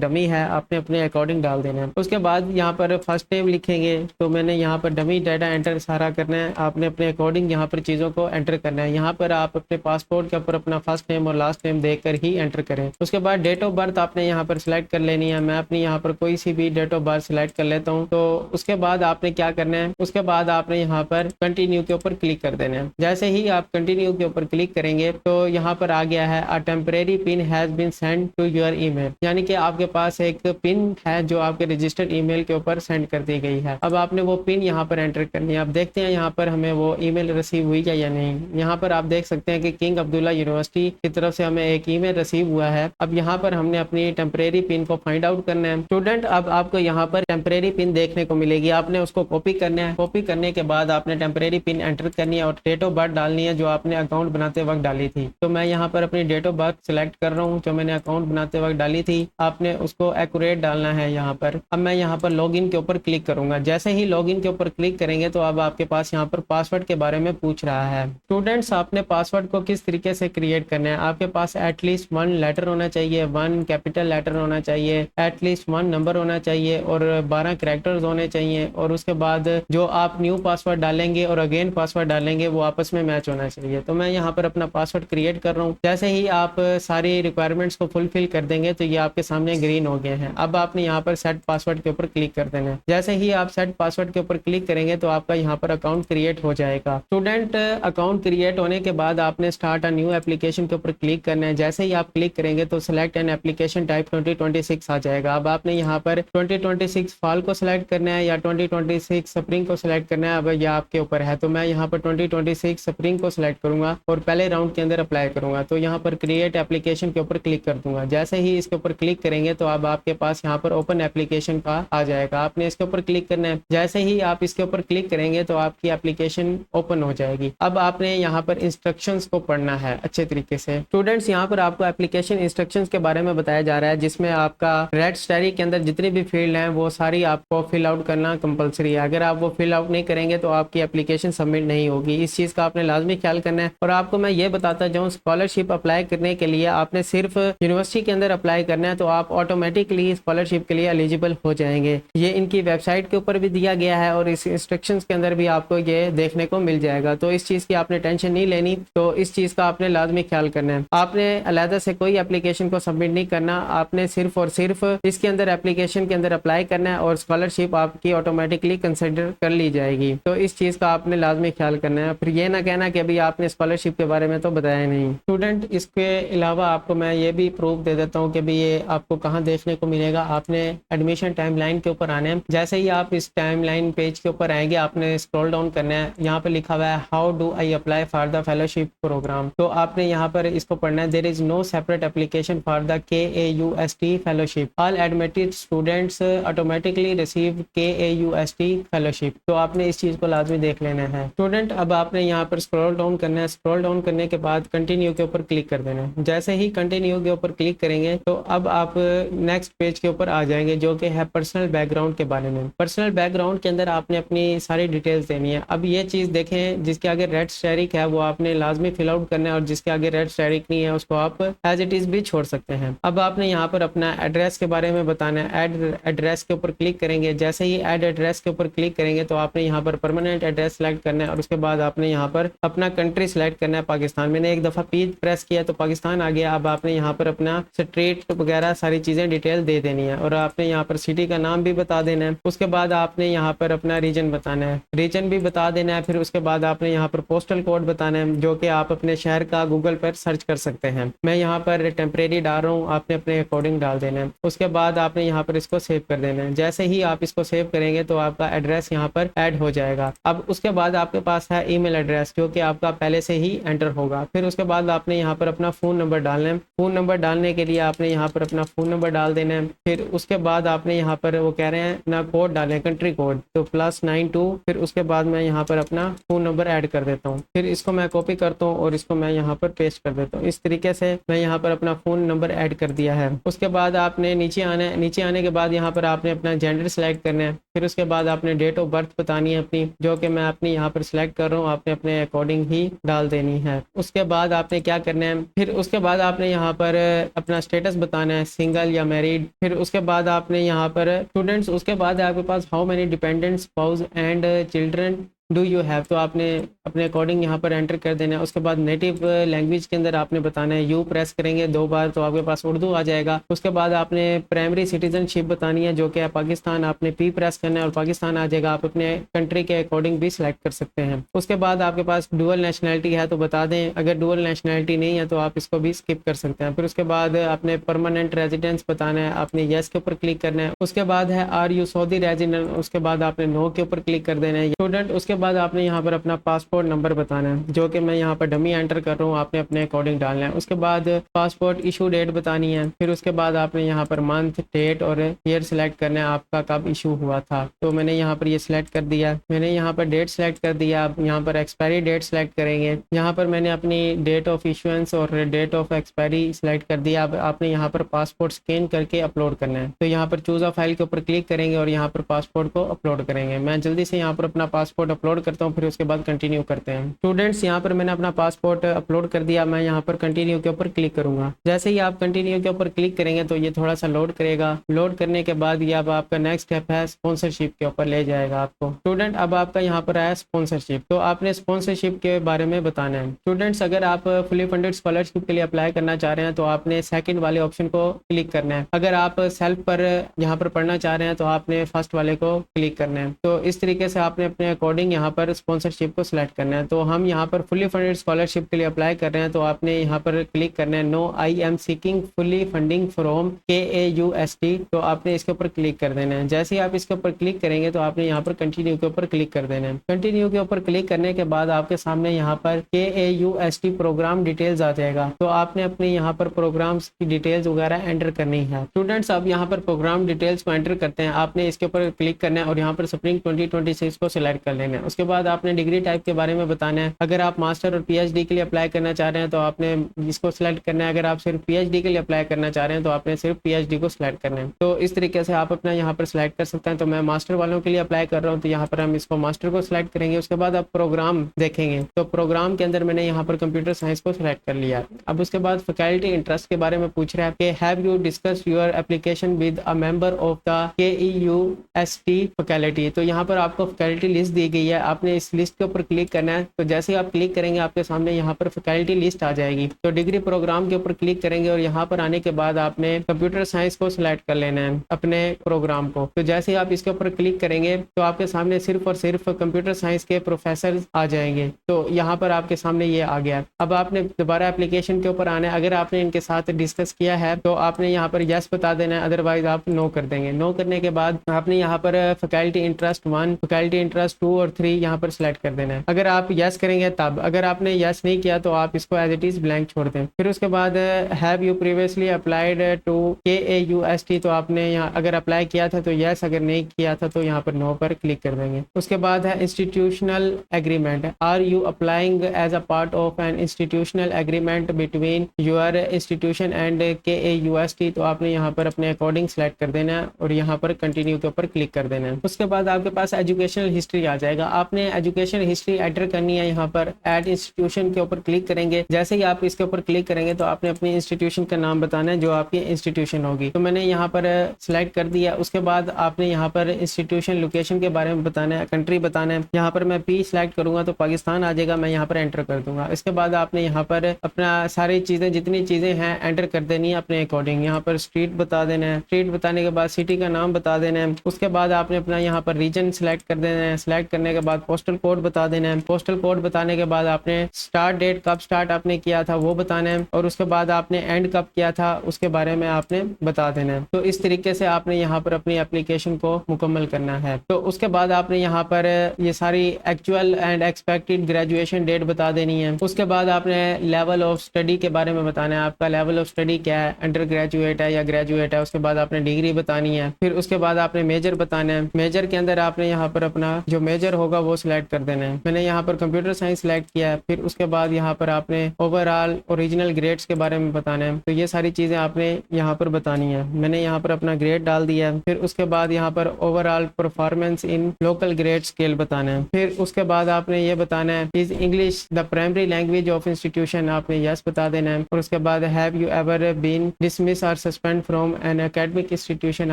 डमी है, आपने अपने अकॉर्डिंग डाल देना है। उसके बाद यहाँ पर फर्स्ट नेम लिखेंगे, तो मैंने यहाँ पर डमी डाटा एंटर सारा करना है, आपने अपने अकॉर्डिंग यहाँ पर चीज़ों को एंटर करना है। यहाँ पर आप अपने पासपोर्ट के ऊपर अपना फर्स्ट नेम और लास्ट नेम देकर ही एंटर करें। उसके बाद डेट ऑफ बर्थ आपने यहाँ पर सिलेक्ट कर लेनी है। मैं अपनी यहाँ पर कोई सी भी डेट ऑफ बर्थ सिलेक्ट कर लेता हूँ। तो उसके बाद आपने क्या करना है, उसके बाद आपने यहाँ पर कंटिन्यू के ऊपर क्लिक कर देना है। जैसे ही आप कंटिन्यू के ऊपर क्लिक करेंगे तो यहाँ पर आ गया है a temporary PIN has been send to your email, यानी कि आपके पास एक पिन है जो आपके रजिस्टर्ड ईमेल के ऊपर सेंड कर दी गई है। अब आपने वो पिन यहाँ पर एंटर करनी है। अब देखते हैं यहाँ पर हमें वो ईमेल रिसीव हुई या नहीं। यहाँ पर आप देख सकते हैं कि किंग अब्दुल्ला यूनिवर्सिटी की तरफ से हमें एक ईमेल रिसीव हुआ है। अब यहाँ पर हमने अपनी टेम्परेरी पिन को फाइंड आउट करना है। स्टूडेंट, अब आपको यहाँ पर टेम्परेरी पिन देखने को मिलेगी, आपने उसको कॉपी करना है। कॉपी करने के बाद आपने टेम्परेरी पिन एंटर करनी है और डेट ऑफ बर्थ डालनी है जो आपने अकाउंट बनाते वक्त डाली थी। तो मैं यहाँ पर अपनी डेट ऑफ बर्थ सिलेक्ट कर रहा हूँ जो मैंने अकाउंट बनाते वक्त डाली थी। आपने उसको एक्यूरेट डालना है यहाँ पर। अब मैं यहाँ पर लॉगिन के ऊपर क्लिक करूंगा। जैसे ही लॉगिन के ऊपर क्लिक करेंगे तो अब आपके पास यहाँ पर पासवर्ड के बारे में पूछ रहा है। स्टूडेंट्स, आपने पासवर्ड को किस तरीके से क्रिएट करना है, आपके पास एटलीस्ट 1 लेटर होना चाहिए, 1 कैपिटल लेटर होना चाहिए, एटलीस्ट 1 नंबर होना चाहिए और 12 कैरेक्टर्स होने चाहिए। और उसके बाद जो आप न्यू पासवर्ड डालेंगे और अगेन पासवर्ड डालेंगे वो आपस में मैच होना चाहिए। तो मैं यहाँ पर अपना पासवर्ड क्रिएट कर रहा हूँ। जैसे ही आप सारी रिक्वायरमेंट्स को फुलफिल कर देंगे तो ये आपके सामने ग्रीन हो गए हैं। अब आपने यहाँ पर सेट पासवर्ड के ऊपर क्लिक कर देना है। जैसे ही आप सेट पासवर्ड के ऊपर क्लिक करेंगे तो आपका यहाँ पर अकाउंट क्रिएट हो जाएगा। स्टूडेंट, अकाउंट क्रिएट होने के बाद आपने स्टार्ट अ न्यू एप्लीकेशन के ऊपर क्लिक करना है। जैसे ही आप क्लिक करेंगे तो सिलेक्ट एन एप्लीकेशन टाइप 2026 आ जाएगा। अब आपने यहाँ पर 2026 फॉल को सिलेक्ट करना है या 2026 स्प्रिंग को सिलेक्ट करना है, अब ये आपके ऊपर है। तो मैं यहाँ पर 2026 स्प्रिंग को सिलेक्ट करूंगा और पहले राउंड के अंदर अप्लाई करूंगा। तो यहाँ पर क्रिएट एप्लीकेशन के ऊपर क्लिक कर दूंगा। जैसे ही इसके ऊपर क्लिक करेंगे तो अब आपके पास यहाँ पर ओपन एप्लीकेशन का आ जाएगा। आपने इसके ऊपर क्लिक करना है। जैसे ही आप इसके ऊपर क्लिक करेंगे तो आपकी एप्लीकेशन ओपन हो जाएगी। अब आपने यहाँ पर इंस्ट्रक्शंस को पढ़ना है अच्छे तरीके से। स्टूडेंट्स, यहाँ पर आपको एप्लीकेशन इंस्ट्रक्शंस के बारे में बताया जा रहा है जिसमें आपका रेड स्टडी के अंदर जितनी भी फील्ड हैं वो सारी आपको फिल आउट करना कंपलसरी है। अगर आप वो फिल आउट नहीं करेंगे तो आपकी एप्लीकेशन सबमिट नहीं होगी। इस चीज़ का आपने लाजमी ख्याल करना है। और आपको मैं ये बताता जाऊँ, स्कॉलरशिप अप्लाई करने के लिए आपने सिर्फ यूनिवर्सिटी के अंदर अप्लाई करना है तो आप ऑटोमेटिकली स्कॉलरशिप के लिए एलिजिबल हो जाएंगे। ये इनकी वेबसाइट के ऊपर भी दिया गया है और इस इंस्ट्रक्शंस के अंदर भी आपको ये देखने को मिल जाएगा। तो इस चीज़ की आपने टेंशन नहीं लेनी। तो इस चीज़ का आपने लाजमी ख्याल करना है। आपने अलहदा से कोई एप्लीकेशन को सबमिट नहीं करना, आपने सिर्फ और सिर्फ इसके अंदर एप्लीकेशन के अंदर अप्लाई करना है और स्कॉलरशिप आपकी ऑटोमेटिकली कंसिडर कर ली जाएगी। तो इस चीज़ का आपने लाजमी ख्याल करना है। फिर ये ना कहना कि अभी आपने स्कॉलरशिप के बारे में तो बताया नहीं। स्टूडेंट, इसके अलावा आपको मैं ये भी प्रूफ दे देता हूँ कि भाई ये आपको कहाँ देखने को मिलेगा। आपने एडमिशन टाइमलाइन के ऊपर आना है। जैसे ही आप इस टाइमलाइन पेज के ऊपर आएंगे आपने स्क्रॉल डाउन करना है। यहाँ पे लिखा हुआ है how do I apply for the fellowship programme. तो आपने यहाँ पर इसको पढ़ना है। There is no separate application for the KAUST fellowship. All admitted students automatically receive KAUST fellowship. तो आपने इस चीज़ को लाजमी देख लेना है। स्टूडेंट, अब आपने यहाँ पर स्क्रॉल डाउन करना है। स्क्रॉल डाउन करने के बाद कंटिन्यू के ऊपर क्लिक कर देना है। जैसे ही कंटिन्यू के ऊपर क्लिक करेंगे तो अब आप नेक्स्ट पेज के ऊपर आ जाएंगे जो कि है पर्सनल बैकग्राउंड के बारे में। पर्सनल बैकग्राउंड के अंदर आपने अपनी सारी डिटेल्स देनी है। अब ये चीज़ देखें, जिसके आगे रेड स्टेरिक है वो आपने लाजमी फिल आउट करना है और जिसके आगे रेड स्टेरिक नहीं है उसको आप एज इट इज़ भी छोड़ सकते हैं। अब आपने यहाँ पर अपना एड्रेस के बारे में बताना है। ऐड एड्रेस के ऊपर क्लिक करेंगे। जैसे ही ऐड एड्रेस के ऊपर क्लिक करेंगे तो आपने यहाँ पर परमानेंट एड्रेस सेलेक्ट करना है और उसके बाद आपने यहाँ पर अपना कंट्री सेलेक्ट करना है, पाकिस्तान। मैंने एक दफ़ा पी प्रेस किया तो पाकिस्तान आ गया। अब आपने यहाँ पर अपना स्ट्रीट वगैरह सारी चीज़ें डिटेल दे देनी है और आपने यहाँ पर सिटी का नाम भी बता देना है। उसके बाद आपने यहाँ पर अपना रीजन बताना है, रीजन भी बता देना है। फिर उसके बाद आपने यहाँ पर पोस्टल कोड बताना है जो कि आप अपने शहर का गूगल पर सर्च कर सकते हैं। मैं यहाँ पर टेम्परेरी डाल रहा हूँ, आपने अपने अकॉर्डिंग डाल देना है। उसके बाद आपने यहाँ पर इसको सेव कर देना है। जैसे ही आप इसको सेव करेंगे तो आपका एड्रेस यहाँ पर ऐड हो जाएगा। अब उसके बाद आपके पास है ईमेल एड्रेस जो कि आपका पहले से ही एंटर होगा। फिर उसके बाद आपने यहाँ पर अपना फ़ोन नंबर डालना है। फ़ोन नंबर डालने के लिए आपने यहाँ पर अपना फ़ोन नंबर डाल देना है। फिर उसके बाद आपने यहाँ पर वो कह रहे हैं ना कोड डालें, कंट्री कोड, तो +92। फिर उसके बाद मैं यहाँ पर अपना फ़ोन नंबर ऐड कर देता हूँ। फिर इसको मैं कॉपी करता हूँ और इसको मैं यहाँ पर पेस्ट कर देता हूँ। इस तरीके से मैं यहाँ पर अपना फ़ोन नंबर ऐड कर दिया है। उसके बाद आपने नीचे आना है। नीचे आने के बाद यहाँ पर आपने अपना जेंडर सेलेक्ट करना है। फिर उसके बाद आपने डेट ऑफ बर्थ बतानी है अपनी, जो कि मैं अपनी यहाँ पर सिलेक्ट कर रहा हूँ, आपने अपने अकॉर्डिंग ही डाल देनी है। उसके बाद आपने क्या करना है, फिर उसके बाद आपने यहाँ पर अपना स्टेटस बताना है, सिंगल या मैरिड। फिर उसके बाद आपने यहाँ पर स्टूडेंट्स, उसके बाद आपके पास how many dependents spouse and children do you have, तो आपने अपने अकॉर्डिंग यहाँ पर एंटर कर देना है। उसके बाद नेटिव लैंग्वेज के अंदर आपने बताना है, यू प्रेस करेंगे 2 बार तो आपके पास उर्दू आ जाएगा। उसके बाद आपने प्राइमरी सिटीजनशिप बतानी है, जो कि है पाकिस्तान, आपने पी प्रेस करना है और पाकिस्तान आ जाएगा। आप अपने कंट्री के अकॉर्डिंग भी सिलेक्ट कर सकते हैं। उसके बाद आपके पास डुअल नेशनैलिटी है तो बता दें, अगर डुअल नेशनैलिटी नहीं है तो आप इसको भी स्किप कर सकते हैं। फिर उसके बाद आपने परमानेंट रेजिडेंस बताना है, आपने येस के ऊपर क्लिक करना है। उसके बाद है आर यू सऊदी रेजिडेंट, उसके बाद आपने नो के ऊपर क्लिक कर देना है। स्टूडेंट, उसके बाद आपने यहाँ पर अपना पासपोर्ट नंबर बताना है, जो कि मैं यहाँ पर डमी एंटर कर रहा हूँ, आपने अपने अकॉर्डिंग डालना है। उसके बाद पासपोर्ट इशू डेट बतानी है। फिर उसके बाद आपने यहाँ पर मंथ, डेट और ईयर सिलेक्ट करना है, आपका कब इशू हुआ था। तो मैंने यहाँ पर ये सिलेक्ट कर दिया। मैंने यहाँ पर डेट सेलेक्ट कर दिया। आप यहाँ पर एक्सपायरी डेट सेलेक्ट करेंगे। यहाँ पर मैंने अपनी डेट ऑफ इशुएंस और डेट ऑफ एक्सपायरी सेलेक्ट कर दिया। अब आपने यहाँ पर पासपोर्ट स्कैन करके अपलोड करना है, तो यहाँ पर चूज अ फाइल के ऊपर क्लिक करेंगे और यहाँ पर पासपोर्ट को अपलोड करेंगे। मैं जल्दी से यहाँ पर अपना पासपोर्ट अपलोड करता हूँ, फिर उसके बाद कंटिन्यू करते हैं। स्टूडेंट्स, यहाँ पर मैंने अपना पासपोर्ट अपलोड कर दिया। मैं यहाँ पर कंटिन्यू के ऊपर क्लिक करूंगा। जैसे ही आप कंटिन्यू के ऊपर क्लिक करेंगे तो ये थोड़ा सा लोड करेगा। लोड करने के बाद ये अब आपका नेक्स्ट स्टेप है स्पॉन्सरशिप के ऊपर ले जाएगा आपको। स्टूडेंट, अब आपका यहाँ पर आया स्पॉन्सरशिप, तो आपने स्पॉन्सरशिप के बारे में बताना है। स्टूडेंट्स, अगर आप फुली फंडेड स्कॉलरशिप के लिए अप्लाई करना चाह रहे हैं तो आपने सेकंड वाले ऑप्शन को क्लिक करना है। अगर आप सेल्फ पर यहाँ पर पढ़ना चाह रहे हैं तो आपने फर्स्ट वाले को क्लिक करना है। तो इस तरीके से आपने अपने अकॉर्डिंग यहाँ पर स्पॉन्सरशिप को सिलेक्ट करना है। तो हम यहाँ पर फुली फंडेड स्कॉलरशिप के लिए अप्लाई कर रहे हैं, तो आपने यहाँ पर क्लिक करना है no I am seeking fully funding from KAUST, तो आपने इसके ऊपर क्लिक कर देना है। जैसे ही आप इसके ऊपर क्लिक करेंगे तो आपने यहाँ पर कंटिन्यू के ऊपर क्लिक कर देना है। कंटिन्यू के ऊपर क्लिक करने के बाद आपके सामने यहाँ पर KAUST प्रोग्राम डिटेल्स आ जाएगा, तो आपने अपने यहाँ पर प्रोग्राम्स की डिटेल्स वगैरह एंटर करनी है। स्टूडेंट्स, अब यहाँ पर प्रोग्राम डिटेल्स को एंटर करते हैं। आपने इसके ऊपर क्लिक करना है और यहाँ पर स्प्रिंग 2026 को सिलेक्ट कर लेना है। उसके बाद आपने डिग्री टाइप के बारे में बताना है। अगर आप मास्टर और PhD के लिए अप्लाई करना चाह रहे हैं तो आपने इसको सिलेक्ट करना है। अगर आप सिर्फ PhD के लिए अप्लाई करना चाह रहे हैं तो आपने सिर्फ PhD को सिलेक्ट करना है। तो इस तरीके से आप अपना यहाँ पर सिलेक्ट कर सकते हैं। तो मैं मास्टर वालों के लिए अप्लाई कर रहा हूँ, तो यहाँ पर हम इसको मास्टर को सिलेक्ट करेंगे। उसके बाद आप प्रोग्राम देखेंगे, तो प्रोग्राम के अंदर मैंने यहाँ पर कंप्यूटर साइंस को सिलेक्ट कर लिया। अब उसके बाद फैकल्टी इंटरेस्ट के बारे में पूछ रहा है कि have you discuss your application with a member of the KEUST faculty, तो यहाँ पर आपको फैकल्टी लिस्ट दी गई है। आपने इस लिस्ट के ऊपर क्लिक करना है। तो जैसे ही आप क्लिक करेंगे आपके सामने यहाँ पर फैकल्टी लिस्ट आ जाएगी। तो डिग्री प्रोग्राम के ऊपर क्लिक करेंगे और यहाँ पर आने के बाद आपने कंप्यूटर साइंस को सिलेक्ट कर लेना है अपने प्रोग्राम को। तो जैसे ही आप इसके ऊपर क्लिक करेंगे तो आपके सामने सिर्फ और सिर्फ कंप्यूटर साइंस के प्रोफेसर आ जाएंगे। तो यहाँ पर आपके सामने ये आ गया। अब आपने दोबारा एप्लीकेशन के ऊपर आना है। अगर आपने इनके साथ डिस्कस किया है तो आपने यहाँ पर यस बता देना है, अदरवाइज आप नो कर देंगे। नो करने के बाद आपने यहाँ पर फैकल्टी इंटरेस्ट 1, फैकल्टी इंटरेस्ट 2 और 3 यहाँ पर सिलेक्ट कर देना है। अगर आप यस करेंगे तब, अगर आपने यस नहीं किया तो आप इसको एज इट इज ब्लैंक छोड़ दें। फिर उसके बाद have you previously applied to KAUST, तो आपने यहाँ अगर अप्लाई किया था तो यस, अगर नहीं किया था तो यहाँ पर नो पर क्लिक कर देंगे। उसके बाद है institutional agreement, are you applying as a part of an institutional agreement between your institution and KAUST, तो आपने यहाँ पर अपने अकॉर्डिंग सेलेक्ट कर देना है और यहाँ पर कंटिन्यू के ऊपर क्लिक कर देना है। उसके बाद आपके पास एजुकेशनल हिस्ट्री आ जाएगा। आपने एजुकेशन हिस्ट्री एंटर करनी है। यहाँ पर एड इंस्टीट्यूशन के ऊपर क्लिक करेंगे। जैसे ही आप इसके ऊपर क्लिक करेंगे तो आपने अपनी इंस्टीट्यूशन का नाम बताना है जो आपकी इंस्टीट्यूशन होगी। तो मैंने यहाँ पर सिलेक्ट कर दिया। उसके बाद आपने यहाँ पर इंस्टीट्यूशन लोकेशन के बारे में बताना है, कंट्री बताना है। यहाँ पर मैं P सिलेक्ट करूंगा तो पाकिस्तान आ जाएगा, मैं यहाँ पर एंटर कर दूंगा। इसके बाद आपने यहाँ पर अपना सारी चीज़ें जितनी चीज़ें हैं एंटर कर देनी है अपने अकॉर्डिंग। यहाँ पर स्ट्रीट बता देना है, स्ट्रीट बताने के बाद सिटी का नाम बता देना है। उसके बाद आपने अपना यहाँ पर रीजन सिलेक्ट कर देना है। सिलेक्ट करने के बाद पोस्टल कोड बता देना है। पोस्टल कोड बताने के बाद आपने स्टार्ट डेट, कब स्टार्ट आपने किया था वो बताना है और उसके बाद आपने एंड कब किया था उसके बारे में आपने बता देना है। तो इस तरीके से आपने यहाँ पर अपनी एप्लीकेशन को मुकम्मल करना है। तो उसके बाद आपने यहाँ पर ये सारी actual and expected graduation date बता देनी है। उसके बाद आपने लेवल ऑफ स्टडी के बारे में बताना है, आपका लेवल ऑफ स्टडी क्या है, अंडर ग्रेजुएट है या ग्रेजुएट है। उसके बाद आपने डिग्री बतानी है। फिर उसके बाद आपने मेजर बताना है। मेजर के अंदर आपने यहाँ पर अपना जो मेजर होगा होगा वो सिलेक्ट कर देना है। मैंने यहाँ पर कंप्यूटर साइंस सिलेक्ट किया है। फिर उसके बाद यहाँ पर आपने ओवरऑल ओरिजिनल ग्रेड्स के बारे में बताना है, तो ये सारी चीज़ें आपने यहाँ पर बतानी है। मैंने यहाँ पर अपना ग्रेड डाल दिया है। फिर उसके बाद यहाँ पर overall performance in local grade scale बताना है। फिर उसके बाद आपने ये बताना है is English the primary language of institution, आपने यस बता देना है। और उसके बाद have you ever been dismiss और suspend from an academic institution,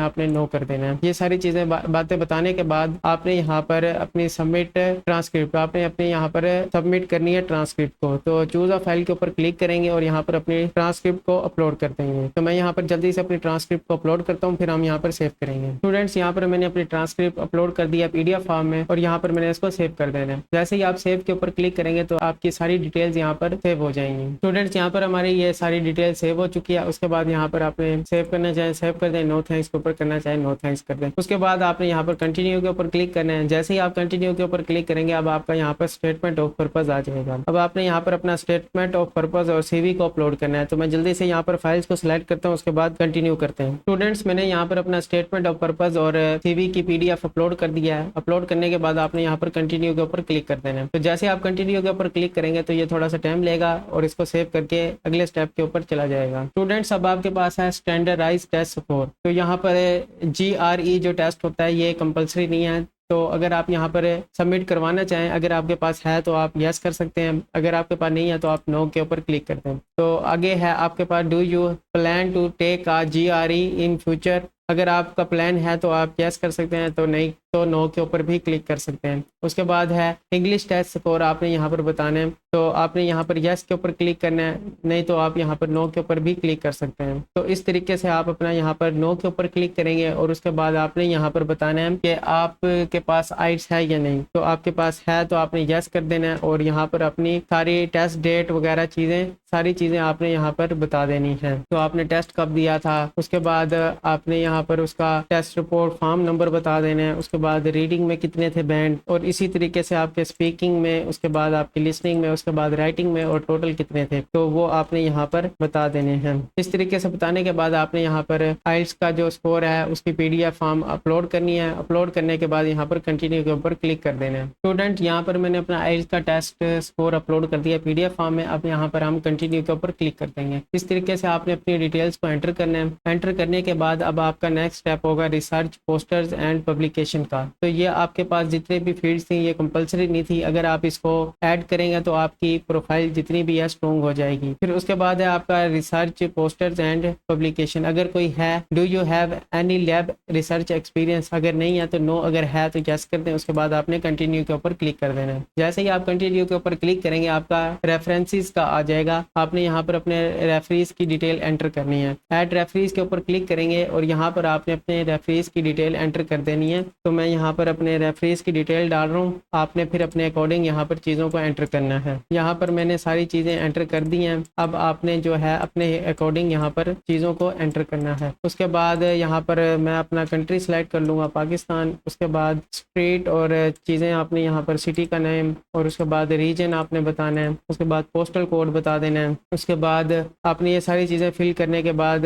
आपने नो कर देना है। ये सारी चीज़ें बातें बताने के बाद आपने यहाँ पर अपनी सबमिट ट्रांसक्रिप्ट, आपने अपने यहाँ पर सबमिट करनी है ट्रांसक्रिप्ट को। तो चूज अ फाइल के ऊपर क्लिक करेंगे और यहाँ पर अपनी ट्रांसक्रिप्ट को अपलोड कर देंगे। तो मैं यहाँ पर जल्दी से अपनी ट्रांसक्रिप्ट को अपलोड करता हूँ, फिर हम यहाँ पर सेव करेंगे। स्टूडेंट्स, यहाँ पर मैंने अपनी ट्रांसक्रिप्ट अपलोड कर दिया PDF फॉर्म में और यहाँ पर मैंने इसको सेव कर देना है। जैसे ही आप सेव के ऊपर क्लिक करेंगे तो आपकी सारी डिटेल्स यहाँ पर सेव हो जाएंगी। स्टूडेंट्स, यहाँ पर हमारी ये सारी डिटेल सेव हो चुकी है। उसके बाद यहाँ पर आपने सेव करना चाहे सेव कर दें, नो थैंक्स के ऊपर करना चाहे नो थैंक्स कर दें। उसके बाद आपने यहाँ पर कंटिन्यू के ऊपर क्लिक करना है। जैसे ही आप कंटिन्यू के ऊपर क्लिक करेंगे अब आपका यहाँ पर स्टेटमेंट ऑफ पर्पस आ जाएगा। अब आपने यहाँ पर अपना स्टेटमेंट ऑफ पर्पस और CV को अपलोड करना है। तो मैं जल्दी से यहाँ पर फाइल्स को सिलेक्ट करता हूँ, उसके बाद कंटिन्यू करते हैं। स्टूडेंट्स, मैंने यहाँ पर अपना स्टेटमेंट ऑफ पर्पस और CV की PDF अपलोड कर दिया है। अपलोड करने के बाद आपने यहाँ पर कंटिन्यू के ऊपर क्लिक कर देना है। तो जैसे आप कंटिन्यू के ऊपर क्लिक करेंगे तो ये थोड़ा सा टाइम लेगा और इसको सेव करके अगले स्टेप के ऊपर चला जाएगा। स्टूडेंट्स, अब आपके पास है स्टैंडर्डाइज टेस्ट स्कोर। तो यहाँ पर GRE जो टेस्ट होता है ये कंपलसरी नहीं है। तो अगर आप यहाँ पर सबमिट करवाना चाहें, अगर आपके पास है तो आप यस कर सकते हैं, अगर आपके पास नहीं है तो आप नो के ऊपर क्लिक करते हैं। तो आगे है आपके पास do you plan to take a GRE in future. अगर आपका प्लान है तो आप यस कर सकते हैं, तो नहीं तो नो के ऊपर भी क्लिक कर सकते हैं। उसके बाद है इंग्लिश टेस्ट स्कोर, आपने यहाँ पर बताना है। तो आपने यहाँ पर यस के ऊपर क्लिक करना है, नहीं तो आप यहाँ पर नो के ऊपर भी क्लिक कर सकते हैं। तो इस तरीके से आप अपना यहाँ पर नो के ऊपर क्लिक करेंगे और उसके बाद आपने यहाँ पर बताना है कि आपके पास आइट्स है या नहीं। तो आपके पास है तो आपने यस कर देना है और यहाँ पर अपनी सारी टेस्ट डेट वगैरह सारी चीज़ें आपने यहाँ पर बता देनी है। तो आपने टेस्ट कब दिया था, उसके बाद आपने यहाँ पर उसका टेस्ट रिपोर्ट फॉर्म नंबर बता देना है। उसके बाद रीडिंग में कितने थे बैंड, और इसी तरीके से आपके स्पीकिंग में, उसके बाद आपकी लिसनिंग में, उसके बाद राइटिंग में, और टोटल कितने थे तो वो आपने यहाँ पर बता देने हैं। इस तरीके से बताने के बाद आपने यहाँ पर आइल्स का जो स्कोर है उसकी PDF फॉर्म अपलोड करनी है। अपलोड करने के बाद यहाँ पर कंटिन्यू के ऊपर क्लिक कर देना है। स्टूडेंट, यहाँ पर मैंने अपना आइल्स का टेस्ट स्कोर अपलोड कर दिया PDF फॉर्म में। अब यहाँ पर हम कंटिन्यू के ऊपर क्लिक कर देंगे। इस तरीके से आपने अपनी डिटेल्स को एंटर करना है। एंटर करने के बाद अब आपका नेक्स्ट स्टेप होगा रिसर्च, पोस्टर्स एंड पब्लिकेशन का। तो ये आपके पास जितने भी फील्ड्स थी ये कंपलसरी नहीं थी, अगर आप इसको ऐड करेंगे तो आपकी प्रोफाइल जितनी भी है स्ट्रॉन्ग हो जाएगी। फिर उसके बाद है आपका रिसर्च, पोस्टर्स एंड पब्लिकेशन। अगर कोई है, do you have any lab research experience, अगर नहीं है तो नो, अगर है तो यस कर दें। उसके बाद आपने कंटिन्यू के ऊपर क्लिक कर देना है। जैसे ही आप कंटिन्यू के ऊपर क्लिक करेंगे आपका रेफरेंसेस का आ जाएगा। आपने यहाँ पर अपने रेफरीज की डिटेल एंटर करनी है। ऐड रेफरीज के ऊपर क्लिक करेंगे और यहाँ पर आपने अपने रेफरीज की डिटेल एंटर कर देनी है। तो मैं यहाँ पर अपने रेफरीज की डिटेल डाल रहा हूँ, आपने फिर अपने अकॉर्डिंग यहाँ पर चीज़ों को एंटर करना है। यहाँ पर मैंने सारी चीज़ें एंटर कर दी हैं। अब आपने जो है अपने अकॉर्डिंग यहाँ पर चीज़ों को एंटर करना है। उसके बाद यहाँ पर मैं अपना कंट्री सेलेक्ट कर लूँगा, पाकिस्तान। उसके बाद स्ट्रीट और चीज़ें आपने यहाँ पर सिटी का नेम और उसके बाद रीजन आपने बताना है। उसके बाद पोस्टल कोड बता देना है। उसके बाद आपने ये सारी चीज़ें फिल करने के बाद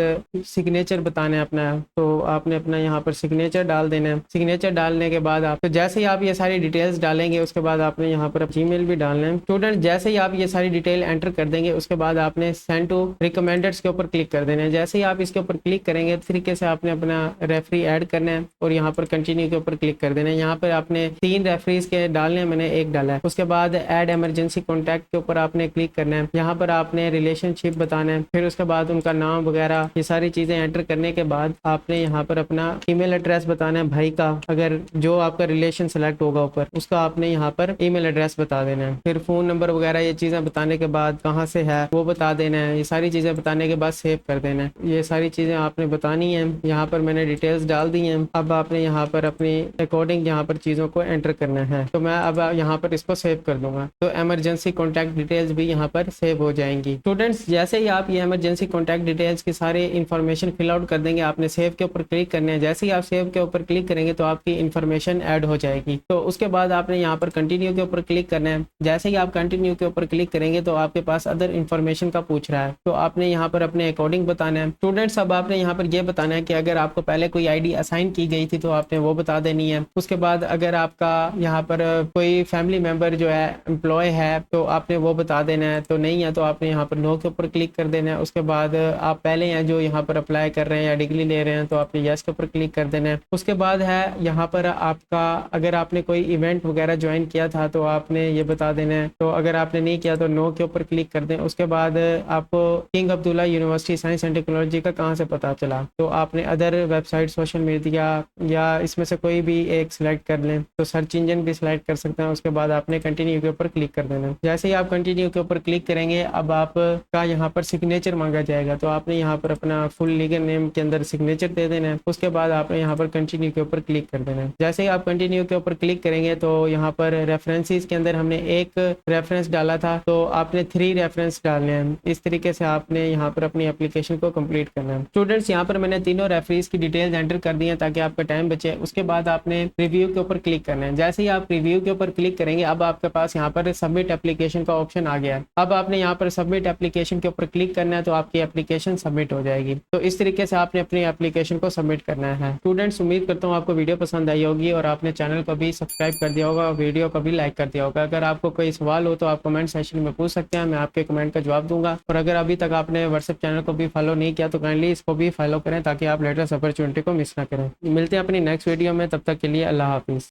सिग्नेचर बताना है अपना। तो आपने अपना यहाँ पर सिग्नेचर डाल देना है। सिग्नेचर डालने के बाद आप, तो जैसे ही आप ये सारी डिटेल्स डालेंगे उसके बाद आपने यहाँ पर जीमेल भी डालना है। स्टूडेंट, जैसे ही आप ये सारी डिटेल एंटर कर देंगे उसके बाद आपने सेंड टू रिकमेंडेड्स के ऊपर क्लिक कर देना है। जैसे ही आप इसके ऊपर क्लिक करेंगे इस तरीके से आपने अपना रेफरी ऐड करना है और यहाँ पर कंटिन्यू के ऊपर क्लिक कर देना है। यहाँ पर आपने 3 रेफरीज के डालने हैं, मैंने 1 डाला है। उसके बाद ऐड इमरजेंसी कॉन्टैक्ट के ऊपर आपने क्लिक करना है। यहाँ पर आपने रिलेशनशिप बताना है। फिर उसके बाद उनका नाम वगैरह ये सारी चीज़ें एंटर करने के बाद आपने यहाँ पर अपना ईमेल एड्रेस बताना है भाई का, अगर जो आपका रिलेशन सेलेक्ट होगा ऊपर उसका आपने यहाँ पर ईमेल एड्रेस बता देना है। फिर फ़ोन नंबर वगैरह ये चीज़ें बताने के बाद कहाँ से है वो बता देना है। ये सारी चीज़ें बताने के बाद सेव कर देना है। ये सारी चीज़ें आपने बतानी है। यहाँ पर मैंने डिटेल्स डाल दी हैं। अब आपने यहाँ पर अपनी अकॉर्डिंग यहाँ पर चीज़ों को एंटर करना है। तो मैं अब यहाँ पर इसको सेव कर दूंगा। तो इमरजेंसी कॉन्टैक्ट डिटेल्स भी यहाँ पर सेव हो जाएंगी। स्टूडेंट्स, जैसे ही आप ये इमरजेंसी कॉन्टैक्ट डिटेल्स की सारी इन्फॉर्मेशन फिल आउट कर देंगे आपने सेव के ऊपर क्लिक करना है। जैसे ही आप सेव के ऊपर क्लिक करेंगे तो आपकी इन्फॉर्मेशन ऐड हो जाएगी। तो उसके बाद आपने यहाँ पर कंटिन्यू के ऊपर क्लिक करना है। जैसे ही आप कंटिन्यू के ऊपर क्लिक करेंगे तो आपके पास अदर इन्फॉर्मेशन का पूछ रहा है, तो आपने यहाँ पर अपने अकॉर्डिंग बताना है। स्टूडेंट्स, अब आपने यहाँ पर यह बताना है कि अगर आपको पहले कोई आईडी असाइन की गई थी तो आपने वो बता देनी है। उसके बाद अगर आपका यहाँ पर कोई फैमिली मेम्बर जो है एम्प्लॉय है तो आपने वो बता देना है, तो नहीं है तो आपने यहाँ पर नो के ऊपर क्लिक कर देना है। उसके बाद आप पहले हैं जो यहाँ पर अप्लाई कर रहे हैं या डिग्री ले रहे हैं तो आपने यस के ऊपर क्लिक कर देना है। उसके बाद है यहाँ पर आपका, अगर आपने कोई इवेंट वगैरह ज्वाइन किया था तो आपने ये बता देना है, तो अगर आपने नहीं किया तो नो के ऊपर क्लिक कर दें। उसके बाद आपको king Abdullah university science and technology का कहाँ से पता चला, तो आपने अदर वेबसाइट, सोशल मीडिया या इसमें से कोई भी एक सिलेक्ट कर लें, तो सर्च इंजन भी सिलेक्ट कर सकते हैं। उसके बाद आपने कंटिन्यू के ऊपर क्लिक कर देना। जैसे ही आप कंटिन्यू के ऊपर क्लिक करेंगे अब आपका यहाँ पर सिग्नेचर मांगा जाएगा, तो आपने यहाँ पर अपना फुल लीगल नेम के अंदर सिग्नेचर दे देना है। उसके बाद आपने यहाँ पर कंटिन्यू के ऊपर क्लिक कर देना है। जैसे ही आप कंटिन्यू के ऊपर क्लिक करेंगे तो यहाँ पर रेफरेंसेस के अंदर हमने एक रेफरेंस डाला था तो आपने 3 रेफरेंस डालने हैं। इस तरीके से आपने यहाँ पर अपनी एप्लीकेशन को कंप्लीट करना है। स्टूडेंट्स, यहाँ पर मैंने तीनों रेफरीज की डिटेल्स एंटर कर दी है ताकि आपका टाइम बचे। उसके बाद आपने रिव्यू के ऊपर क्लिक करना है। जैसे ही आप रिव्यू के ऊपर क्लिक करेंगे अब आपके पास यहाँ पर सबमिट एप्लीकेशन का ऑप्शन आ गया है। अब आपने यहाँ पर सबमिट एप्लीकेशन के ऊपर क्लिक करना है तो आपकी एप्लीकेशन सबमिट हो जाएगी। तो इस तरीके से आपने अपनी एप्लीकेशन को सबमिट करना है। स्टूडेंट्स, उम्मीद करता हूँ आपको वीडियो पसंद आई होगी और आपने चैनल को भी सब्सक्राइब कर दिया होगा और वीडियो को भी लाइक कर दिया होगा। अगर आपको कोई सवाल हो तो आप कमेंट सेक्शन में पूछ सकते हैं, मैं आपके कमेंट का जवाब दूंगा। और अगर अभी तक आपने व्हाट्सएप चैनल को भी फॉलो नहीं किया तो काइंडली इसको भी फॉलो करें ताकि आप लेटेस्ट अपॉर्चुनिटी को मिस ना करें। मिलते हैं अपनी नेक्स्ट वीडियो में, तब तक के लिए अल्लाह हाफिज़।